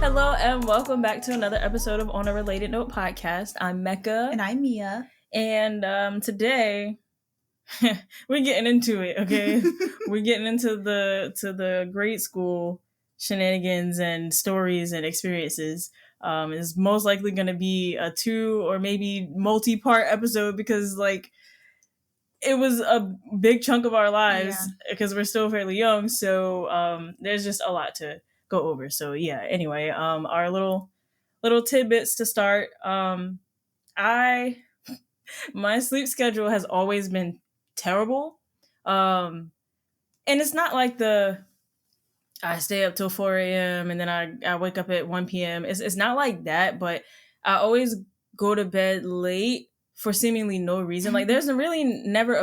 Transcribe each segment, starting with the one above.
Hello and welcome back to another episode of On a Related Note podcast. I'm Mecca. And I'm Mia. And today we're getting into it, okay? We're getting into the grade school shenanigans and stories and experiences. It's most likely going to be a 2 or maybe multi-part episode because it was a big chunk of our lives because we're still fairly young. So there's just a lot to go over. So yeah, anyway, our little tidbits to start. My sleep schedule has always been terrible. And it's not like I stay up till 4 a.m. and then I wake up at 1 p.m. It's not like that, but I always go to bed late for seemingly no reason. Like there's really never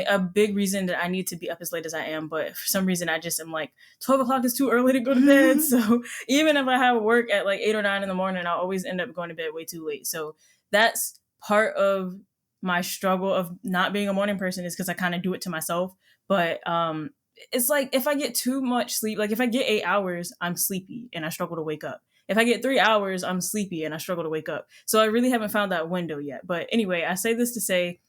a big reason that I need to be up as late as I am, but for some reason I just am like 12 o'clock is too early to go to bed. So even if I have work at like 8 or 9 in the morning, I'll always end up going to bed way too late. So that's part of my struggle of not being a morning person, is because I kind of do it to myself. But it's like if I get too much sleep, like if I get 8 hours, I'm sleepy and I struggle to wake up. If I get 3 hours, I'm sleepy and I struggle to wake up. So I really haven't found that window yet. But anyway, I say this to say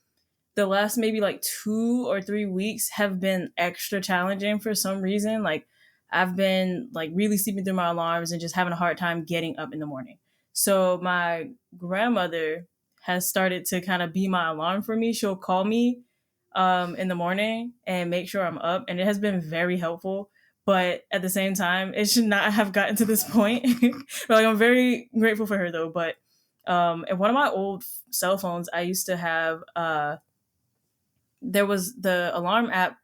the last maybe like 2 or 3 weeks have been extra challenging for some reason. Like I've been like really sleeping through my alarms and just having a hard time getting up in the morning. So my grandmother has started to kind of be my alarm for me. She'll call me in the morning and make sure I'm up. And it has been very helpful. But at the same time, it should not have gotten to this point. But like, I'm very grateful for her though. But in one of my old cell phones, I used to have there was the alarm app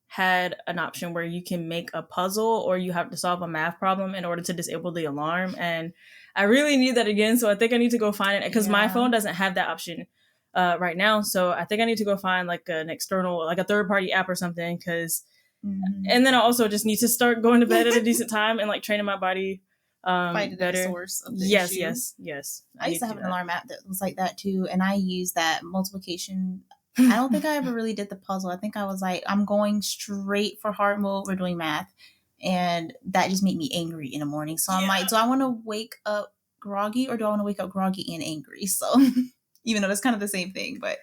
had an option where you can make a puzzle or you have to solve a math problem in order to disable the alarm. And I really need that again. So I think I need to go find it because my phone doesn't have that option right now. So I think I need to go find like an external, like a third party app or something. And then I also just need to start going to bed at a decent time and like training my body Find better. the source of the yes, issue. yes. I used to have an alarm app that was like that too, and I used that multiplication. I don't think I ever really did the puzzle. I think I was like, I'm going straight for hard mode. We're doing math, and that just made me angry in the morning. So I'm like, do I want to wake up groggy or do I want to wake up groggy and angry? So even though that's kind of the same thing, but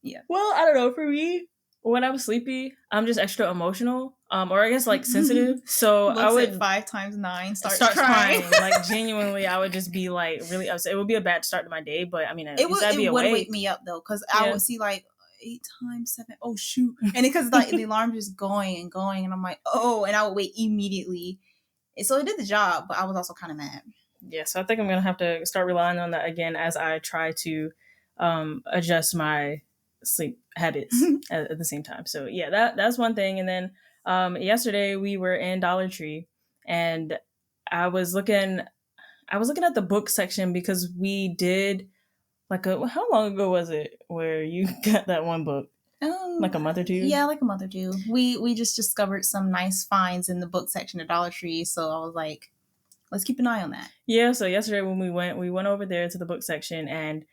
yeah. Well, I don't know. For me, when I'm sleepy, I'm just extra emotional, or I guess like sensitive. So I would 5 times 9 starts crying. Like genuinely, I would just be like really upset. It would be a bad start to my day, but I mean, it would wake me up though, because I would see like 8 times 7. Oh shoot! And because like the alarm just going and going, and I'm like, oh, and I would wake immediately. So it did the job, but I was also kind of mad. Yeah, so I think I'm gonna have to start relying on that again as I try to adjust my sleep habits at the same time. So yeah, that's one thing. And then yesterday we were in Dollar Tree and I was looking at the book section because we did how long ago was it where you got that one book? Like a month or two? Yeah, like a month or two. We just discovered some nice finds in the book section at Dollar Tree, so I was like, let's keep an eye on that. Yeah, so yesterday when we went over there to the book section and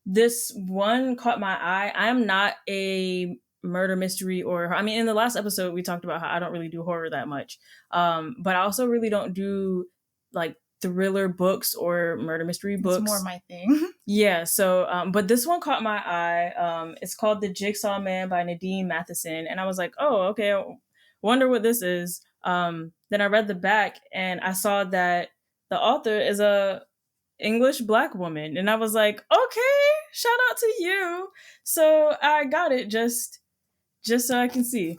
this one caught my eye. I am not a murder mystery in the last episode we talked about how I don't really do horror that much. But I also really don't do like thriller books or murder mystery books. It's more my thing. Yeah, so but this one caught my eye. It's called The Jigsaw Man by Nadine Matheson, and I was like, oh, okay, I wonder what this is. Then I read the back and I saw that the author is a English Black woman, and I was like, okay, shout out to you. So I got it just so I can see.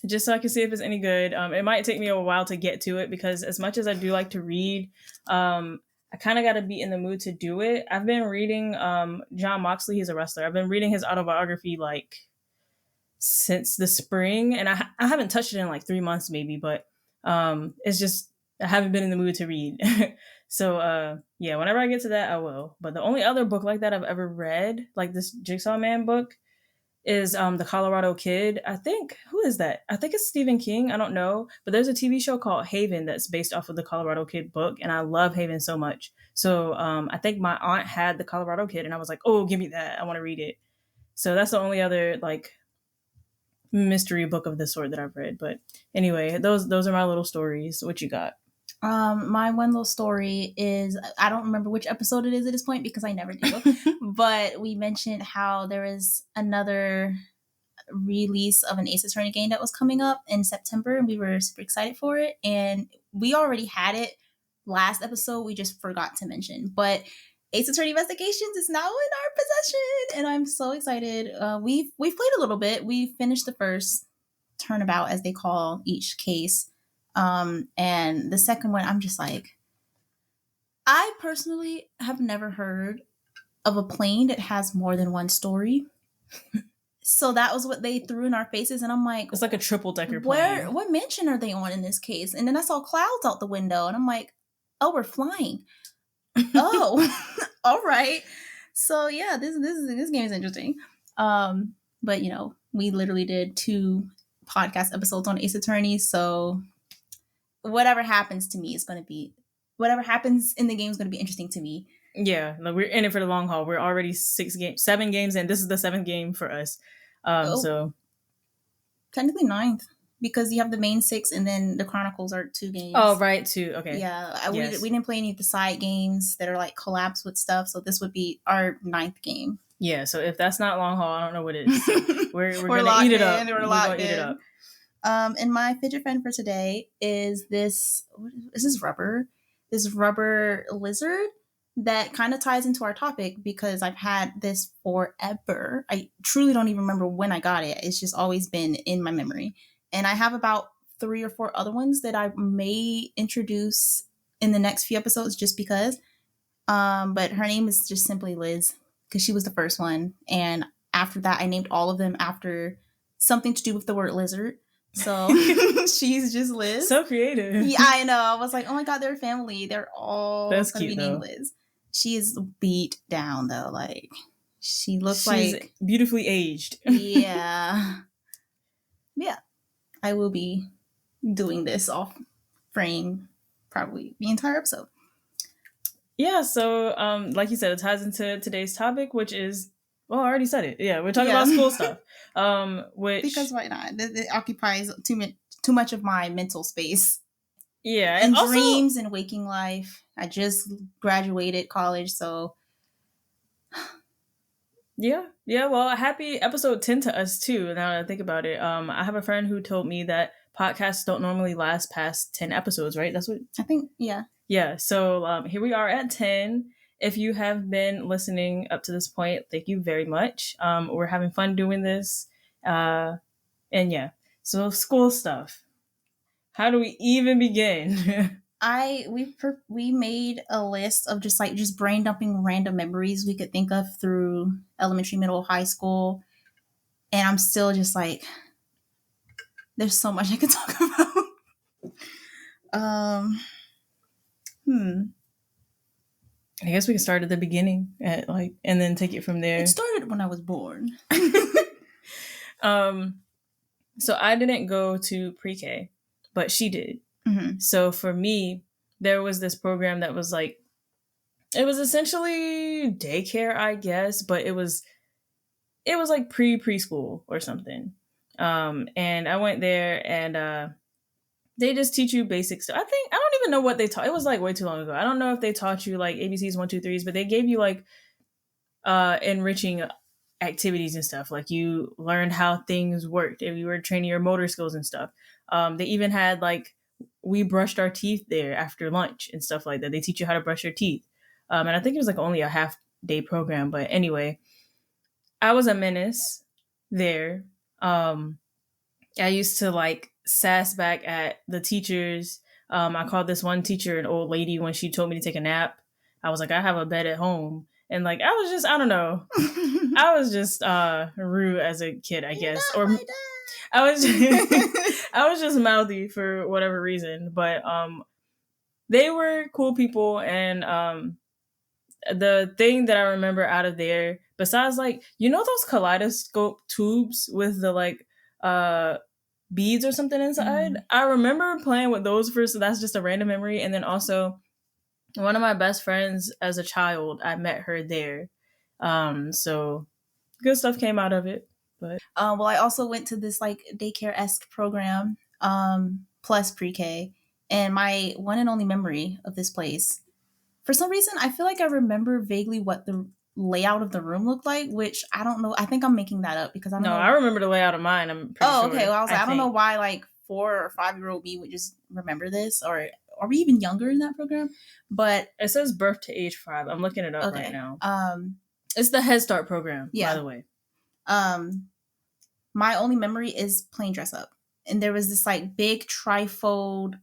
Just so I can see if it's any good. It might take me a while to get to it because as much as I do like to read, I kind of got to be in the mood to do it. I've been reading John Moxley. He's a wrestler. I've been reading his autobiography like since the spring, and I haven't touched it in like 3 months maybe, but it's just I haven't been in the mood to read. So yeah, whenever I get to that, I will. But the only other book like that I've ever read, like this Jigsaw Man book, is The Colorado Kid. I think, who is that? I think it's Stephen King. I don't know. But there's a TV show called Haven that's based off of the Colorado Kid book, and I love Haven so much. So I think my aunt had The Colorado Kid, and I was like, oh, give me that. I want to read it. So that's the only other like mystery book of this sort that I've read. But anyway, those are my little stories. What you got? My one little story is, I don't remember which episode it is at this point because I never do. But we mentioned how there is another release of an Ace Attorney game that was coming up in September, and we were super excited for it. And we already had it last episode. We just forgot to mention, but Ace Attorney Investigations is now in our possession, and I'm so excited. We've played a little bit. We finished the first turnabout, as they call each case. And the second one, I'm just like, I personally have never heard of a plane that has more than one story. So that was what they threw in our faces, and I'm like, it's like a triple decker plane. what mansion are they on in this case? And then I saw clouds out the window, and I'm like, oh, we're flying. Oh, all right. So yeah, this game is interesting. But we literally did 2 podcast episodes on Ace Attorney, so whatever happens in the game is going to be interesting to me. Yeah, like we're in it for the long haul. We're already 7 games, and this is the 7th game for us. So technically 9th, because you have the main 6, and then the Chronicles are 2 games. Oh, right, 2. Okay. Yeah, yes. we didn't play any of the side games that are like collabs with stuff, so this would be our 9th game. Yeah, so if that's not long haul, I don't know what it is. So we're gonna eat it up. We're gonna eat it up. And my fidget friend for today is this. What is this rubber? This rubber lizard that kind of ties into our topic because I've had this forever. I truly don't even remember when I got it. It's just always been in my memory. And I have about 3 or 4 other ones that I may introduce in the next few episodes just because. But her name is just simply Liz because she was the first one. And after that, I named all of them after something to do with the word lizard. So she's just Liz. So creative. Yeah, I know. I was like, oh my God, they're a family. They're all going to be named Liz. She is beat down though. Like she's like beautifully aged. Yeah. Yeah. I will be doing this off frame probably the entire episode. Yeah, so like you said, it ties into today's topic, which is, well, I already said it. Yeah, we're talking about school stuff. Which because why not? It occupies too much of my mental space. Yeah, and also, dreams and waking life. I just graduated college, so yeah. Well, happy episode 10 to us too. Now that I think about it, I have a friend who told me that podcasts don't normally last past 10 episodes, right? That's what I think. Yeah. Yeah. So here we are at 10. If you have been listening up to this point, thank you very much. We're having fun doing this, and yeah. So school stuff. How do we even begin? We made a list of just brain dumping random memories we could think of through elementary, middle, high school, and I'm still just like, there's so much I could talk about. I guess we can start at the beginning and then take it from there. It started when I was born. So I didn't go to pre-K, but she did. Mm-hmm. So for me, there was this program that was like, it was essentially daycare, I guess, but it was like preschool or something. And I went there, and they just teach you basic stuff. I don't even know what they taught. It was like way too long ago. I don't know if they taught you like ABCs 1, 2, 3s, but they gave you like enriching activities and stuff. Like you learned how things worked, and you were training your motor skills and stuff. They even had like, we brushed our teeth there after lunch and stuff like that. They teach you how to brush your teeth. And I think it was like only a half-day program. But anyway, I was a menace there. I used to like sass back at the teachers. I called this one teacher an old lady when she told me to take a nap. I was like, I have a bed at home. And like, I don't know. I was just rude as a kid, I guess. Or I was just mouthy for whatever reason. But they were cool people. And the thing that I remember out of there, besides like, those kaleidoscope tubes with the like beads or something inside? Mm. I remember playing with those first, so that's just a random memory. And then also, one of my best friends as a child, I met her there. So good stuff came out of it. But well, I also went to this like daycare-esque program, plus pre-K. And my one and only memory of this place, for some reason, I feel like I remember vaguely what the layout of the room looked like, which I don't know. I think I'm making that up because I don't No, I know. remember the layout of mine. I'm pretty Oh, okay. sure. Well, I was I like, I don't know think why like 4 or 5 year old me would just remember this, or are we even younger in that program? But it says birth to age 5. I'm looking it up right okay. now. It's the Head Start program, by Yeah. the way. My only memory is playing dress up. And there was this like big trifold,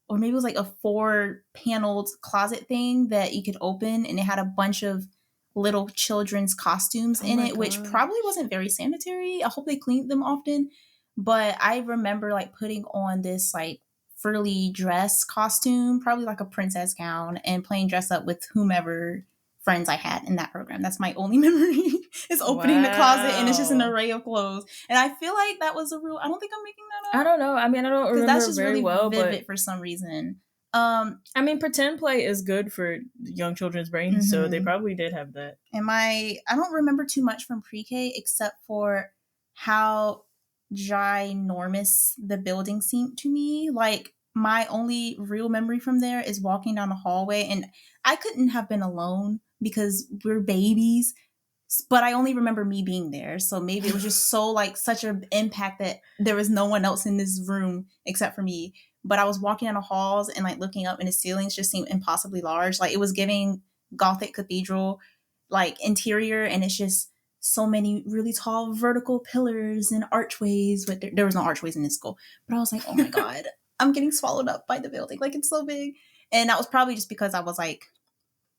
or maybe it was like a 4 paneled closet thing that you could open, and it had a bunch of little children's costumes Oh in my it, which gosh. probably wasn't very sanitary. I hope they cleaned them often. But I remember like putting on this like frilly dress costume, probably like a princess gown, and playing dress up with whomever friends I had in that program. That's my only memory. Is opening the closet and it's just an Wow. array of clothes. And I feel like that was a real. I don't think I'm making that I up don't know. I mean, I don't because that's remember just very really well, vivid but for some reason. I mean, pretend play is good for young children's brains, so they probably did have that. And I don't remember too much from pre-K except for how ginormous the building seemed to me. Like my only real memory from there is walking down the hallway, and I couldn't have been alone because we're babies. But I only remember me being there, so maybe it was just so like such an impact that there was no one else in this room except for me. But I was walking down the halls and like looking up, and the ceilings just seemed impossibly large. Like it was giving Gothic cathedral like interior, and it's just so many really tall vertical pillars and archways. But there was no archways in this school. But I was like, oh my god, I'm getting swallowed up by the building. Like it's so big, and that was probably just because I was like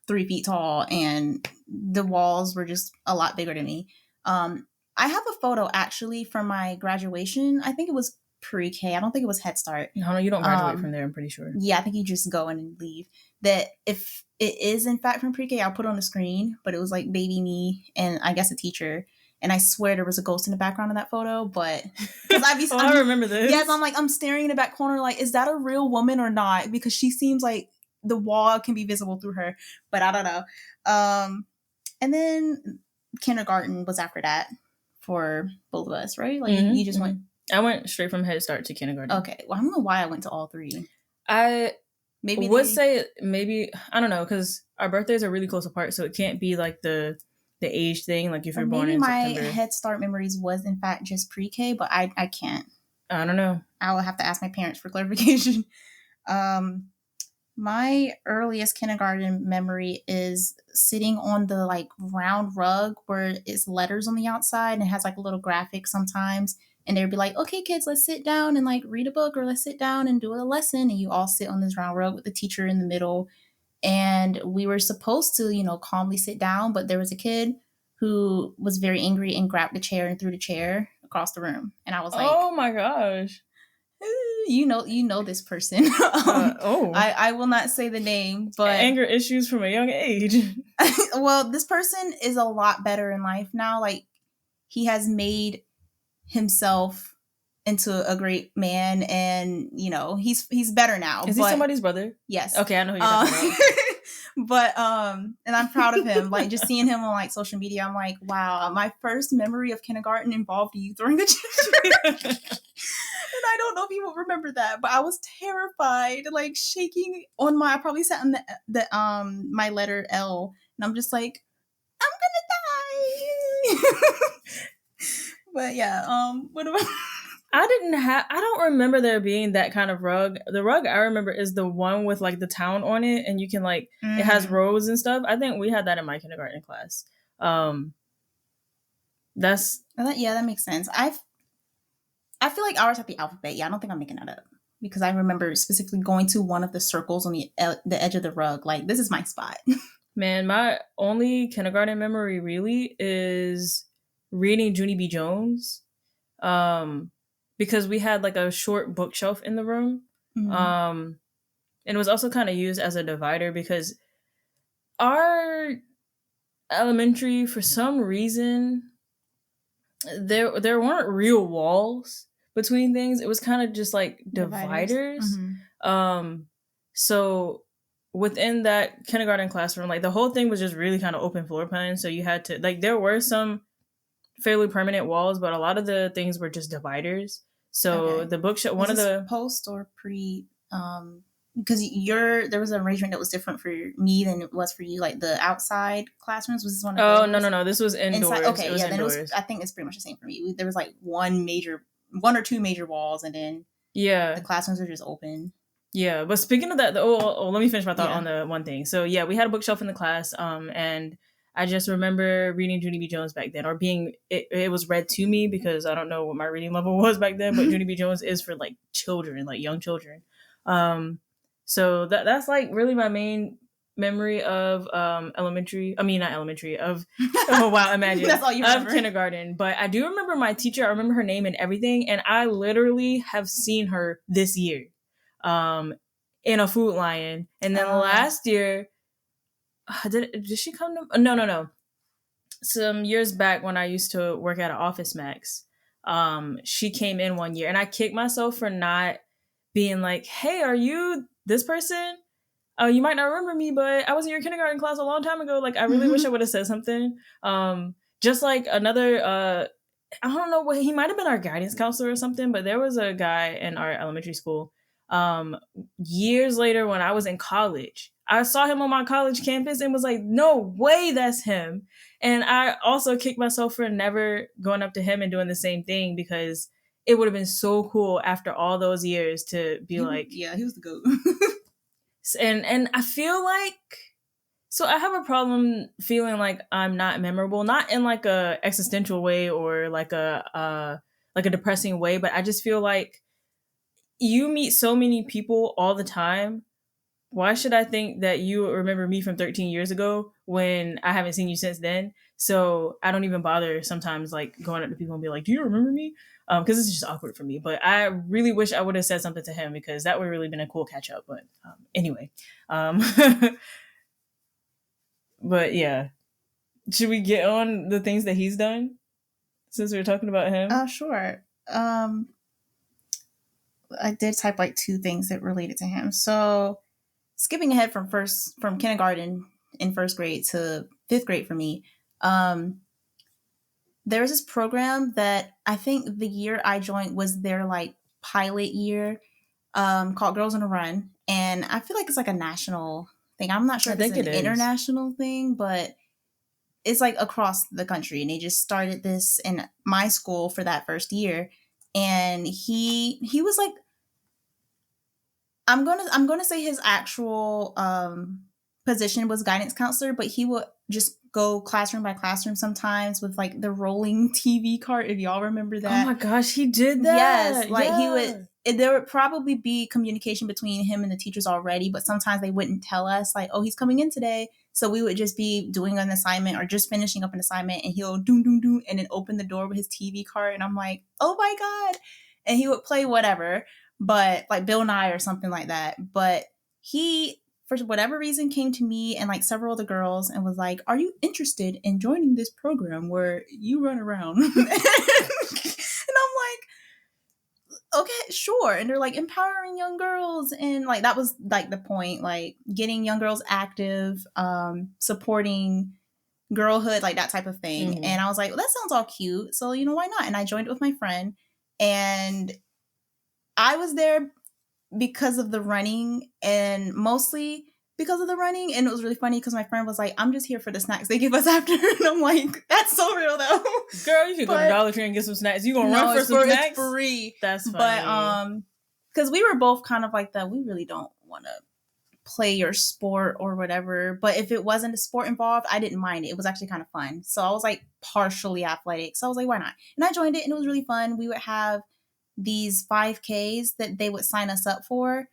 3 feet tall and the walls were just a lot bigger than me. I have a photo actually from my graduation. I think it was pre-K. I don't think it was Head Start. No, you don't graduate from there, I'm pretty sure. Yeah, I think you just go in and leave. That if it is in fact from pre-K, I'll put it on the screen. But it was like baby me and I guess a teacher. And I swear there was a ghost in the background of that photo, but because I remember this. Yes, I'm staring in the back corner, like, is that a real woman or not? Because she seems like the wall can be visible through her, but I don't know. And then kindergarten was after that for both of us, right? Like you just went. I went straight from Head Start to kindergarten. Okay, well I don't know why I went to all 3. I say maybe I don't know because our birthdays are really close apart, so it can't be like the age thing. Like if you're born in September. My Head Start memories was in fact just pre-K, but I can't. I don't know. I will have to ask my parents for clarification. My earliest kindergarten memory is sitting on the like round rug where it's letters on the outside and it has like a little graphic sometimes. And they'd be like, okay, kids, let's sit down and like read a book, or let's sit down and do a lesson. And you all sit on this round rug with the teacher in the middle. And we were supposed to, calmly sit down, but there was a kid who was very angry and grabbed the chair and threw the chair across the room. And I was like, oh my gosh. You know this person. I will not say the name, but anger issues from a young age. Well, this person is a lot better in life now. Like he has made himself into a great man, and he's better now. Is he somebody's brother? Yes. Okay, I know who you're talking about. But and I'm proud of him. Like just seeing him on like social media, I'm like, wow, my first memory of kindergarten involved you throwing the chair. And I don't know if you will remember that, but I was terrified, like shaking on I probably sat on the my letter L, and I'm just like, I'm gonna die. But yeah, what about? I don't remember there being that kind of rug. The rug I remember is the one with like the town on it, and you can like it has rows and stuff. I think we had that in my kindergarten class. That makes sense. I feel like ours had the alphabet. Yeah, I don't think I'm making that up because I remember specifically going to one of the circles on the edge of the rug. Like, this is my spot. Man, my only kindergarten memory really is reading Junie B. Jones, because we had like a short bookshelf in the room, and it was also kind of used as a divider because our elementary, for some reason, there weren't real walls between things. It was kind of just like dividers. So within that kindergarten classroom, like the whole thing was just really kind of open floor plan. So you had to like there were some fairly permanent walls, but a lot of the things were just dividers. So the bookshelf, one of the post or pre because there was an arrangement that was different for me than it was for you, like the outside classrooms. Was this one of Oh, no, those? no, no. This was Inside. indoors. It Okay, was yeah. Then it was. indoors. I think it's pretty much the same for me. There was like one or two major walls, and then the Yeah. classrooms are just open. Yeah, but speaking of that, let me finish my thought on Yeah. the one thing. So yeah, we had a bookshelf in the class, and I just remember reading Junie B. Jones back then, or being it was read to me because I don't know what my reading level was back then, but Junie B. Jones is for like children, like young children. Um, so that's like really my main memory of elementary. I mean, not elementary of oh wow, imagine That's all you of remember. kindergarten. But I do remember my teacher. I remember her name and everything, and I literally have seen her this year um, in a Food Lion. And then last year, did she come to? No, no, no. Some years back when I used to work at an Office Max, she came in one year, and I kicked myself for not being like, "Hey, are you this person? Oh, you might not remember me, but I was in your kindergarten class a long time ago. Like, I really wish I would have said something." Just like another I don't know what he might have been our guidance counselor or something, but there was a guy in our elementary school. Years later, when I was in college, I saw him on my college campus and was like, "No way, that's him!" And I also kicked myself for never going up to him and doing the same thing because it would have been so cool after all those years to be like, yeah, he was the goat. and I feel like so I have a problem feeling like I'm not memorable, not in like a existential way or like a depressing way, but I just feel like you meet so many people all the time. Why should I think that you remember me from 13 years ago when I haven't seen you since then? So I don't even bother sometimes like going up to people and be like, "Do you remember me?" Because it's just awkward for me. But I really wish I would have said something to him because that would have really been a cool catch up. But anyway, um, but yeah, should we get on the things that he's done since we were talking about him? Sure. I did type like two things that related to him. So skipping ahead from kindergarten in first grade to fifth grade for me, there was this program that I think the year I joined was their like pilot year, called Girls on a Run, and I feel like it's like a national thing. I'm not sure I if it's think an it is. international thing, but it's like across the country, and they just started this in my school for that first year. And he was like, I'm gonna say his actual position was guidance counselor, but he would just go classroom by classroom sometimes with like the rolling TV cart, if y'all remember Oh that. my gosh, he did Yes, that. like he Yeah. would. There would probably be communication between him and the teachers already, but sometimes they wouldn't tell us, like, "Oh, he's coming in today." So we would just be doing an assignment or just finishing up an assignment, and he'll doom doom doom, and then open the door with his TV cart, and I'm like, "Oh my god!" And he would play whatever, but like Bill Nye or something like that. But he, for whatever reason, came to me and like several other girls and was like, "Are you interested in joining this program where you run around?" And I'm like, okay, sure. And they're like empowering young girls. And like, that was like the point, like getting young girls active, supporting girlhood, like that type of thing. Mm-hmm. And I was like, well, that sounds all cute. So, why not? And I joined it with my friend. And I was there because of the running, and mostly because of the running. And it was really funny because my friend was like, I'm just here for the snacks they give us after. And I'm like, that's so real though. Girl, you could go to But Dollar Tree and get some snacks. You gonna no, run for some snacks? it's free. That's funny. But because we were both kind of like that, we really don't want to play your sport or whatever. But if it wasn't a sport involved, I didn't mind it. It was actually kind of fun. So I was like partially athletic. So I was like, why not? And I joined it, and it was really fun. We would have these 5Ks that they would sign us up for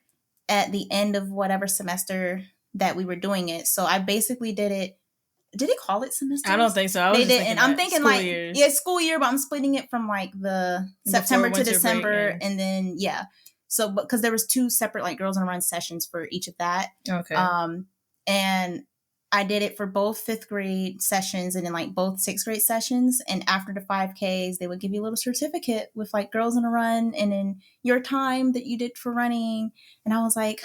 at the end of whatever semester that we were doing it. So I basically did it. Did they call it semesters? I don't think so. I was they just did, and I'm thinking school like years. yeah, school year, but I'm splitting it from like the September to winter December, break, and then yeah. So, because there was two separate like Girls on a Run sessions for each of that. Okay. And I did it for both fifth grade sessions and then like both sixth grade sessions. And after the 5Ks, they would give you a little certificate with like Girls on a Run and then your time that you did for running. And I was like,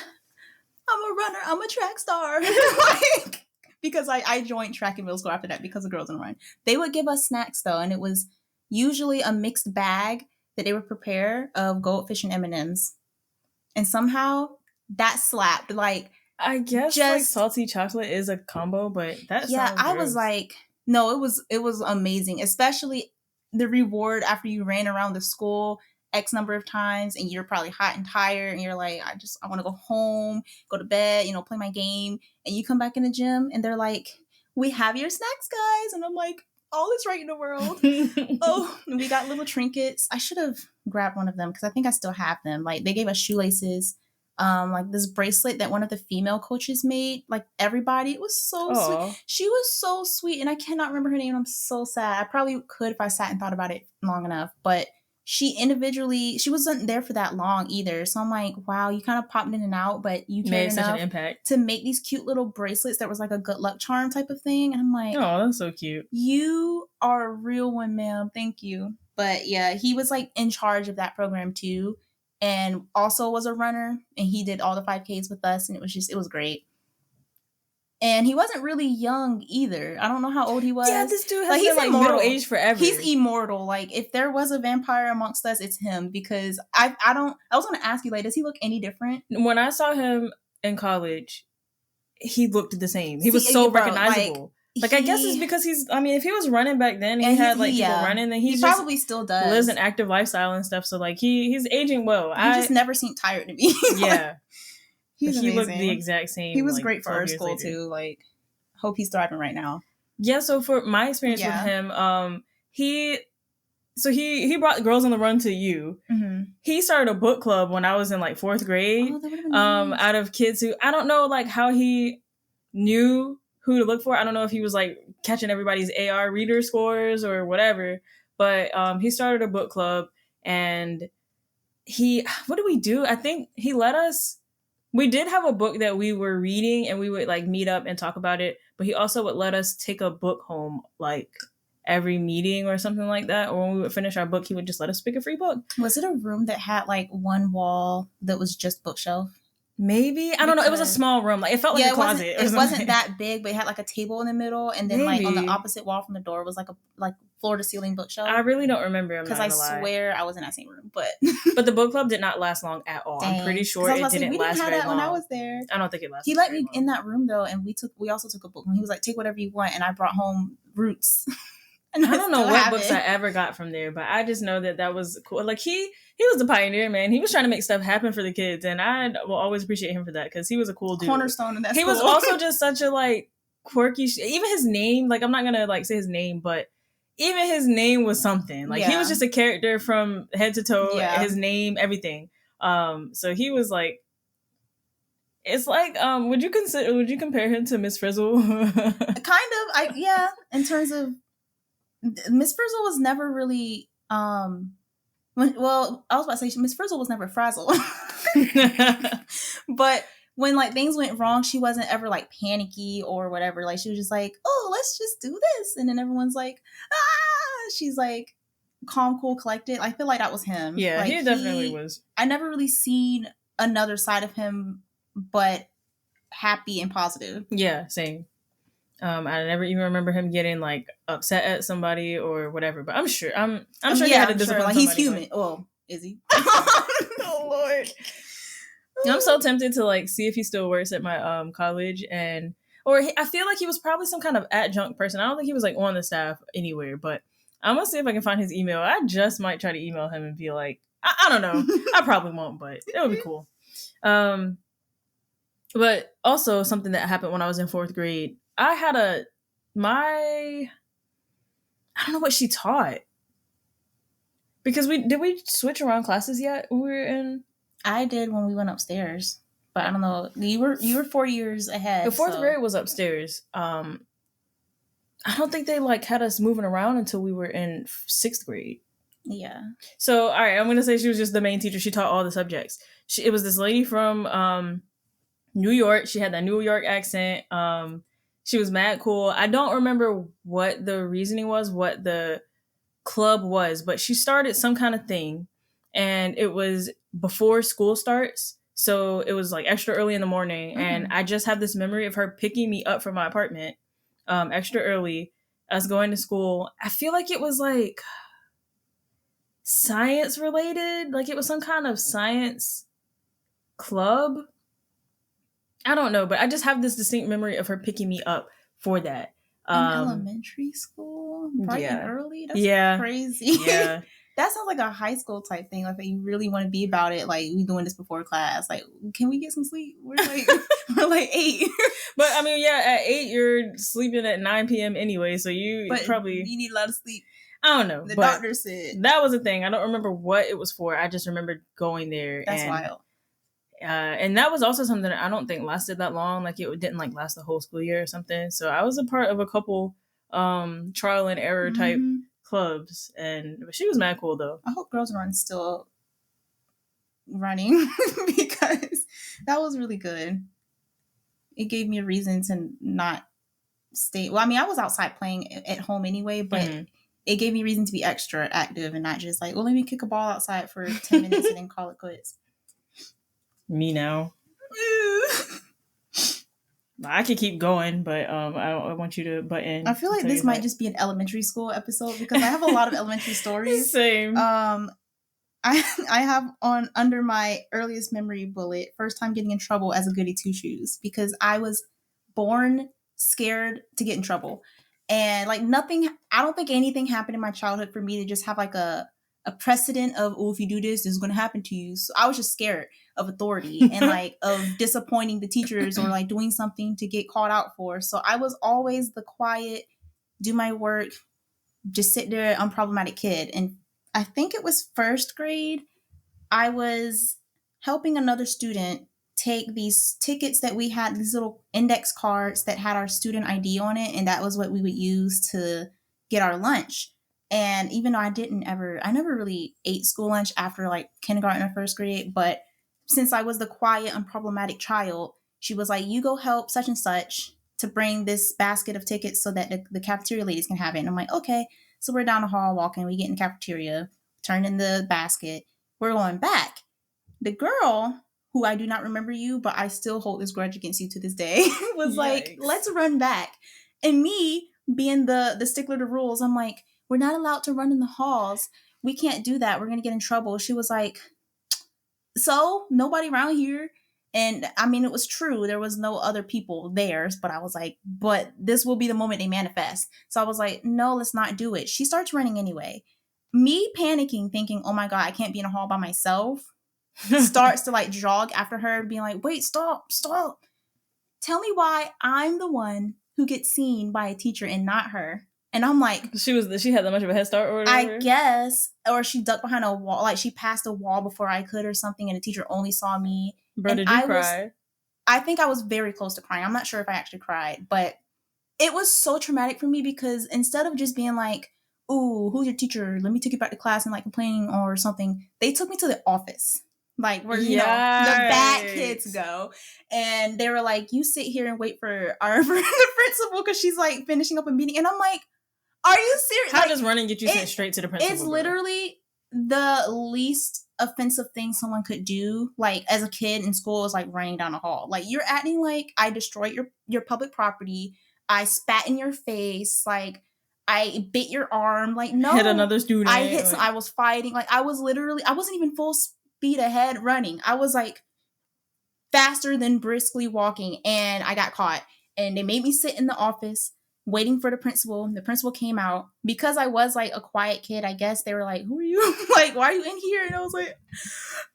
I'm a runner. I'm a track star. Like, because I joined track and middle school after that because of Girls on a Run. They would give us snacks though, and it was usually a mixed bag that they would prepare of Goldfish and M&Ms. And somehow that slapped. Like, I guess like just salty chocolate is a combo, but that yeah, sounds I was gross. like, no, it was amazing, especially the reward after you ran around the school X number of times and you're probably hot and tired and you're like, I want to go home, go to bed, play my game, and you come back in the gym and they're like, we have your snacks, guys, and I'm like, all is right in the world. Oh, we got little trinkets. I should have grabbed one of them because I think I still have them. Like they gave us shoelaces, like this bracelet that one of the female coaches made. Like everybody, it was so sweet. Oh, She was so sweet, and I cannot remember her name. I'm so sad. I probably could if I sat and thought about it long enough, but she wasn't there for that long either. So I'm like, wow, you kind of popped in and out, but you cared made such an enough impact. to make these cute little bracelets that was like a good luck charm type of thing. And I'm like, Oh, that's so cute. you are a real one, ma'am. Thank you. But yeah, he was like in charge of that program too, and also was a runner, and he did all the 5Ks with us, and it was great. And he wasn't really young either. I don't know how old he was. Yeah, this dude has Like, been like middle aged forever. He's immortal. Like, if there was a vampire amongst us, it's him. Because I was going to ask you, like, does he look any different? When I saw him in college, he looked the same. He was so recognizable. Like I guess it's because if he was running back then, he had like people running, then he probably still does. Lives an active lifestyle and stuff. So like he's aging well. He just never seemed tired to me. Yeah. He looked the exact same. He was great for our school too. Like, hope he's thriving right now. Yeah. So for my experience with him, he brought Girls on the Run to you. Mm-hmm. He started a book club when I was in like 4th grade. Oh, that would've been nice. Out of kids who I don't know like how he knew who to look for. I don't know if he was like catching everybody's AR reader scores or whatever, but he started a book club, and what did we do? I think he let us. We did have a book that we were reading, and we would like meet up and talk about it. But he also would let us take a book home like every meeting or something like that. Or when we would finish our book, he would just let us pick a free book. Was it a room that had like one wall that was just bookshelf? Maybe. I don't know. It was a small room. Like it felt like a closet. It wasn't that big, but it had like a table in the middle, and then like on the opposite wall from the door was like a floor to ceiling bookshelf. I really don't remember because I swear I was in that same room, but the book club did not last long at all. Dang. I'm pretty sure it didn't last very long. When I was there, I don't think it lasted. He let me in that room though, and we also took a book. And he was like, "Take whatever you want," and I brought home Roots. And I don't know what books I ever got from there, but I just know that was cool. Like he was a pioneer, man. He was trying to make stuff happen for the kids, and I will always appreciate him for that because he was a cool dude. Cornerstone in that. He was also just such a like quirky. Even his name, like I'm not gonna like say his name, but even his name was something. Like he was just a character from head to toe. Yeah. His name, everything. So he was like. It's like, would you compare him to Miss Frizzle? Kind of, in terms of. Miss Frizzle was never really I was about to say Miss Frizzle was never frazzled. But when like things went wrong, she wasn't ever like panicky or whatever. Like she was just like, oh, let's just do this. And then everyone's like, ah, she's like calm, cool, collected. I feel like that was him. Yeah, like, he definitely was. I never really seen another side of him, but happy and positive. Yeah, same. I never even remember him getting like upset at somebody or whatever, but I'm sure he had to discipline like he's human. Oh, is he? Oh Lord. I'm so tempted to like see if he still works at my college, I feel like he was probably some kind of adjunct person. I don't think he was like on the staff anywhere, but I'm gonna see if I can find his email. I just might try to email him and be like, I don't know. I probably won't, but it would be cool. But also something that happened when I was in 4th grade. I had I don't know what she taught. Because did we switch around classes yet when we were in? I did when we went upstairs. But I don't know. You were 4 years ahead. The 4th grade was upstairs. I don't think they like had us moving around until we were in 6th grade. Yeah. So, all right, I'm going to say she was just the main teacher. She taught all the subjects. It was this lady from New York. She had that New York accent. She was mad cool. I don't remember what the reasoning was, what the club was, but she started some kind of thing, and it was before school starts. So it was like extra early in the morning. Mm-hmm. And I just have this memory of her picking me up from my apartment extra early, us going to school. I feel like it was like science related. Like it was some kind of science club. I don't know, but I just have this distinct memory of her picking me up for that. In Um, elementary school, bright and yeah, early. That's yeah, crazy. yeah. That sounds like a high school type thing. Like that you really want to be about it. Like we doing this before class. Like, can we get some sleep? We're like we're like 8. But I mean, yeah, at 8 you're sleeping at 9 p.m. anyway, so you But probably you need a lot of sleep. I don't know, The but doctor said that was a thing. I don't remember what it was for. I just remember going there, that's wild. and that was also something that I don't think lasted that long. Like it didn't like last the whole school year or something. So I was a part of a couple trial and error type clubs, and she was mad cool though. I hope Girls Run still running because that was really good. It gave me a reason to not stay. Well, I mean, I was outside playing at home anyway, but it gave me reason to be extra active and not just like, well, let me kick a ball outside for 10 minutes and then call it quits. Me now. I could keep going, but I want you to butt in. I feel like this might just be an elementary school episode because I have a lot of elementary stories. Same. I have on under my earliest memory bullet, first time getting in trouble as a goody two shoes because I was born scared to get in trouble. And like nothing, I don't think anything happened in my childhood for me to just have like a precedent of, oh, if you do this, this is going to happen to you. So I was just scared of authority and like of disappointing the teachers or like doing something to get called out for. So I was always the quiet, do my work, just sit there, unproblematic kid. And I think it was first grade. I was helping another student take these tickets that we had, these little index cards that had our student ID on it. And that was what we would use to get our lunch. And even though I never really ate school lunch after like kindergarten or first grade. But since I was the quiet, unproblematic child, she was like, you go help such and such to bring this basket of tickets so that the cafeteria ladies can have it. And I'm like, okay. So we're down the hall walking. We get in the cafeteria, turn in the basket. We're going back. The girl, who I do not remember you, but I still hold this grudge against you to this day, was like, let's run back. And me, being the stickler to rules, I'm like, we're not allowed to run in the halls. We can't do that. We're going to get in trouble. She was like, so nobody around here. And I mean, it was true. There was no other people there, but I was like, but this will be the moment they manifest. So I was like, no, let's not do it. She starts running anyway. Me panicking, thinking, oh my God, I can't be in a hall by myself, starts to like jog after her, being like, wait, stop. Tell me why I'm the one who gets seen by a teacher and not her. And I'm like, she had that much of a head start or whatever? I guess. Or she ducked behind a wall, like she passed a wall before I could or something, and the teacher only saw me. Bro, and did you cry? I think I was very close to crying. I'm not sure if I actually cried, but it was so traumatic for me because instead of just being like, ooh, who's your teacher? Let me take you back to class and like complaining or something, they took me to the office. Like where, you know, the bad kids go. And they were like, you sit here and wait for the principal because she's like finishing up a meeting. And I'm like, are you serious? How does running get you sent straight to the principal? It's literally the least offensive thing someone could do. Like as a kid in school is like running down a hall. Like you're acting like I destroyed your public property. I spat in your face. Like I bit your arm. Like no, hit another student. I was fighting. Like I wasn't even full speed ahead running. I was like faster than briskly walking, and I got caught. And they made me sit in the office waiting for the principal. The principal came out. Because I was like a quiet kid, I guess they were like, who are you? Like, why are you in here? And I was like,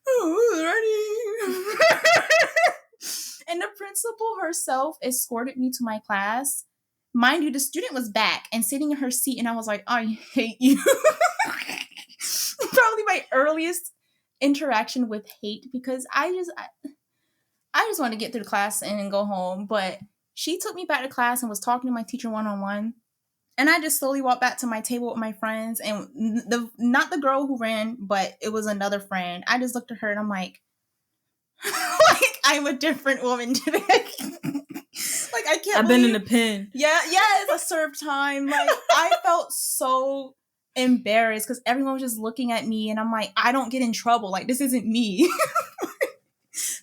oh, running. And the principal herself escorted me to my class. Mind you, the student was back and sitting in her seat, and I was like, I hate you. Probably my earliest interaction with hate, because I just wanted to get through the class and go home. But she took me back to class and was talking to my teacher one-on-one. And I just slowly walked back to my table with my friends. And not the girl who ran, but it was another friend. I just looked at her and I'm like I'm a different woman today. Like I can't. I've been in the pen. Yeah, it's a serve time. Like I felt so embarrassed because everyone was just looking at me, and I'm like, I don't get in trouble. Like this isn't me.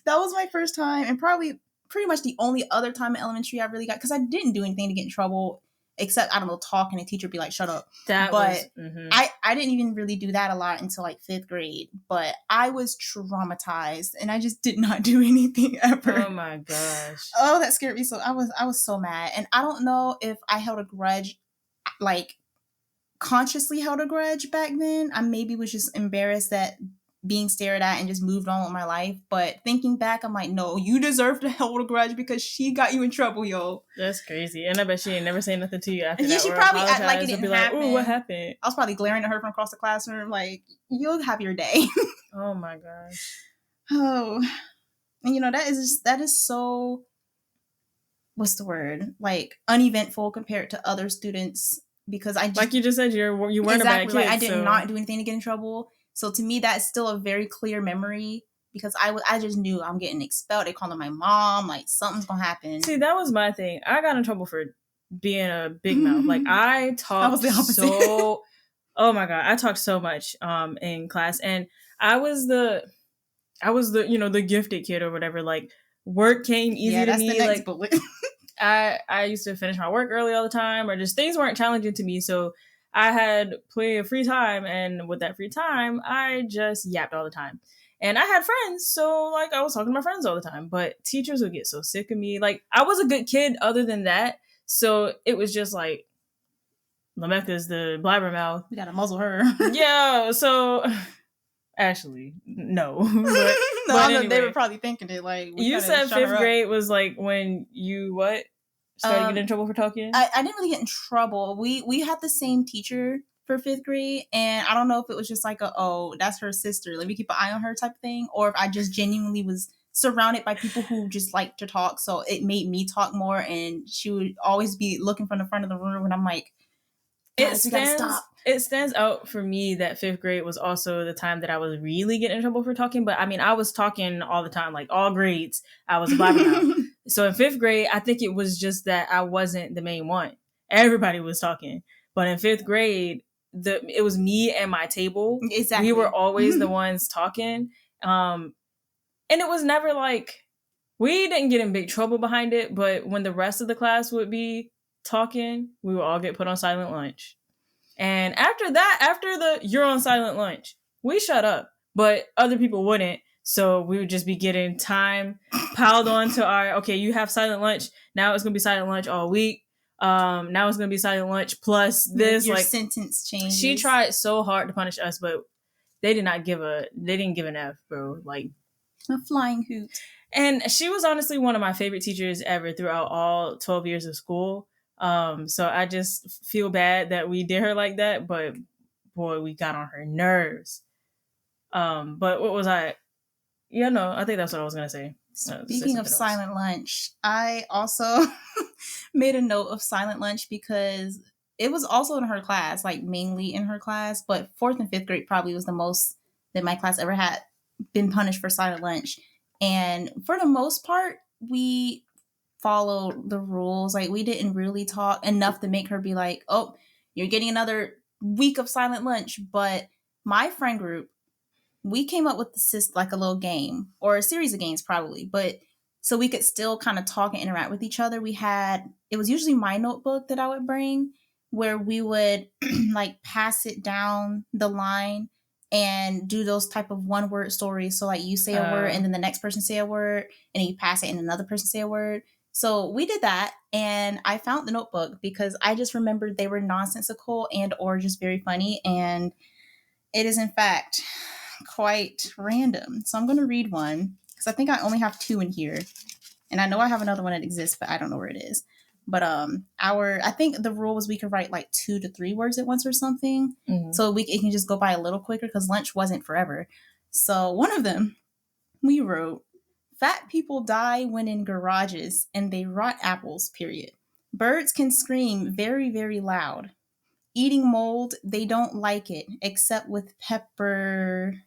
That was my first time, and probably pretty much the only other time in elementary I really got, because I didn't do anything to get in trouble except, I don't know, talk and the teacher be like, shut up. That but was. Mm-hmm. I didn't even really do that a lot until like 5th grade. But I was traumatized and I just did not do anything ever. Oh my gosh. Oh, that scared me. So I was so mad. And I don't know if I held a grudge, like consciously held a grudge back then. I maybe was just embarrassed that being stared at and just moved on with my life. But thinking back, I'm like, no, you deserve to hold a grudge because she got you in trouble, yo. That's crazy. And I bet she ain't never say nothing to you after Yeah, that. she or probably act apologize like it or be didn't like, happen. "Ooh, what happened?" I was probably glaring at her from across the classroom, like, you'll have your day. Oh my gosh. Oh, and you know, that is so, what's the word? Like uneventful compared to other students, because I just, Like you just said, you weren't exactly, a bad kid. like I did so. not do anything to get in trouble. So to me, that's still a very clear memory, because I just knew I'm getting expelled. They calling my mom, like something's gonna happen. See, that was my thing. I got in trouble for being a big mouth. Like I talked was the opposite. so. Oh my god, I talked so much in class, and I was the the gifted kid or whatever. Like work came easy to me. The next like bullet. I used to finish my work early all the time, or just things weren't challenging to me. So I had plenty of free time, and with that free time, I just yapped all the time. And I had friends, so like I was talking to my friends all the time. But teachers would get so sick of me. Like I was a good kid, other than that. So it was just like Lamecca's the blabbermouth. We gotta muzzle her. Yeah. So actually, no. But anyway, they were probably thinking it. Like you said 5th grade was like when you what? Started getting in trouble for talking? I didn't really get in trouble. We had the same teacher for 5th grade, and I don't know if it was just like oh, that's her sister, let me keep an eye on her type of thing, or if I just genuinely was surrounded by people who just like to talk, so it made me talk more, and she would always be looking from the front of the room, and I'm like, it stands out for me that 5th grade was also the time that I was really getting in trouble for talking. But I mean, I was talking all the time, like all grades. I was a blabbermouth. So in 5th grade, I think it was just that I wasn't the main one. Everybody was talking. But in 5th grade, it was me and my table. Exactly. We were always the ones talking. And it was never like, we didn't get in big trouble behind it. But when the rest of the class would be talking, we would all get put on silent lunch. And after that, after the you're on silent lunch, we shut up. But other people wouldn't. So we would just be getting time piled onto our, okay, you have silent lunch. Now it's going to be silent lunch all week. Now it's going to be silent lunch plus this. Your like sentence changes. She tried so hard to punish us, but they didn't give an F, bro. Like a flying hoot. And she was honestly one of my favorite teachers ever throughout all 12 years of school. So I just feel bad that we did her like that, but boy, we got on her nerves. But what was I? Yeah, no, I think that's what I was gonna say. Speaking of silent lunch, I also made a note of silent lunch because it was also in her class, like mainly in her class, but 4th and 5th grade probably was the most that my class ever had been punished for silent lunch. And for the most part, we followed the rules. Like we didn't really talk enough to make her be like, oh, you're getting another week of silent lunch. But my friend group, we came up with like a little game or a series of games probably, but so we could still kind of talk and interact with each other. It was usually my notebook that I would bring where we would like pass it down the line and do those type of 1-word stories. So like you say a word and then the next person say a word and then you pass it and another person say a word. So we did that, and I found the notebook because I just remembered they were nonsensical and or just very funny, and it is in fact quite random. So I'm going to read one because I think I only have 2 in here, and I know I have another one that exists, but I don't know where it is. But I think the rule was we could write like 2 to 3 words at once or something, so it can just go by a little quicker because lunch wasn't forever. So one of them, we wrote, "Fat people die when in garages and they rot apples, period. Birds can scream very, very loud. Eating mold, they don't like it, except with pepperoni,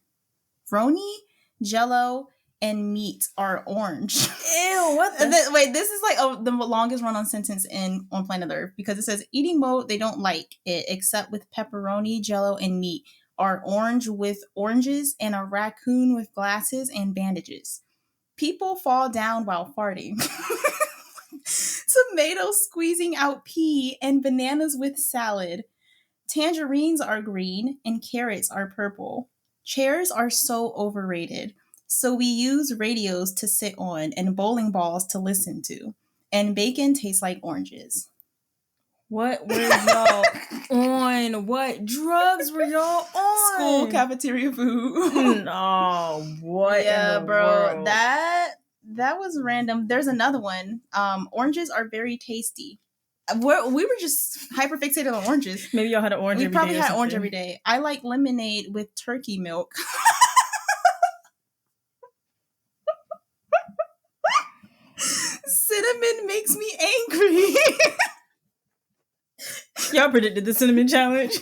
Jello, and meat are orange." Ew, what Wait, this is like the longest run-on sentence on planet Earth because it says, eating mold, they don't like it, except with pepperoni, Jello, and meat are orange with oranges and a raccoon with glasses and bandages. People fall down while farting. To Tomatoes squeezing out pea and bananas with salad. Tangerines are green and carrots are purple. Chairs are so overrated. So we use radios to sit on and bowling balls to listen to. And bacon tastes like oranges. What were y'all on? What drugs were y'all on? School cafeteria food. Oh, what Yeah, in the bro. world? That was random. There's another one. Oranges are very tasty. We were just hyper fixated on oranges. Maybe y'all had an orange We every probably day or had orange something. every day. I like lemonade with turkey milk. Cinnamon makes me angry. Y'all predicted the cinnamon challenge.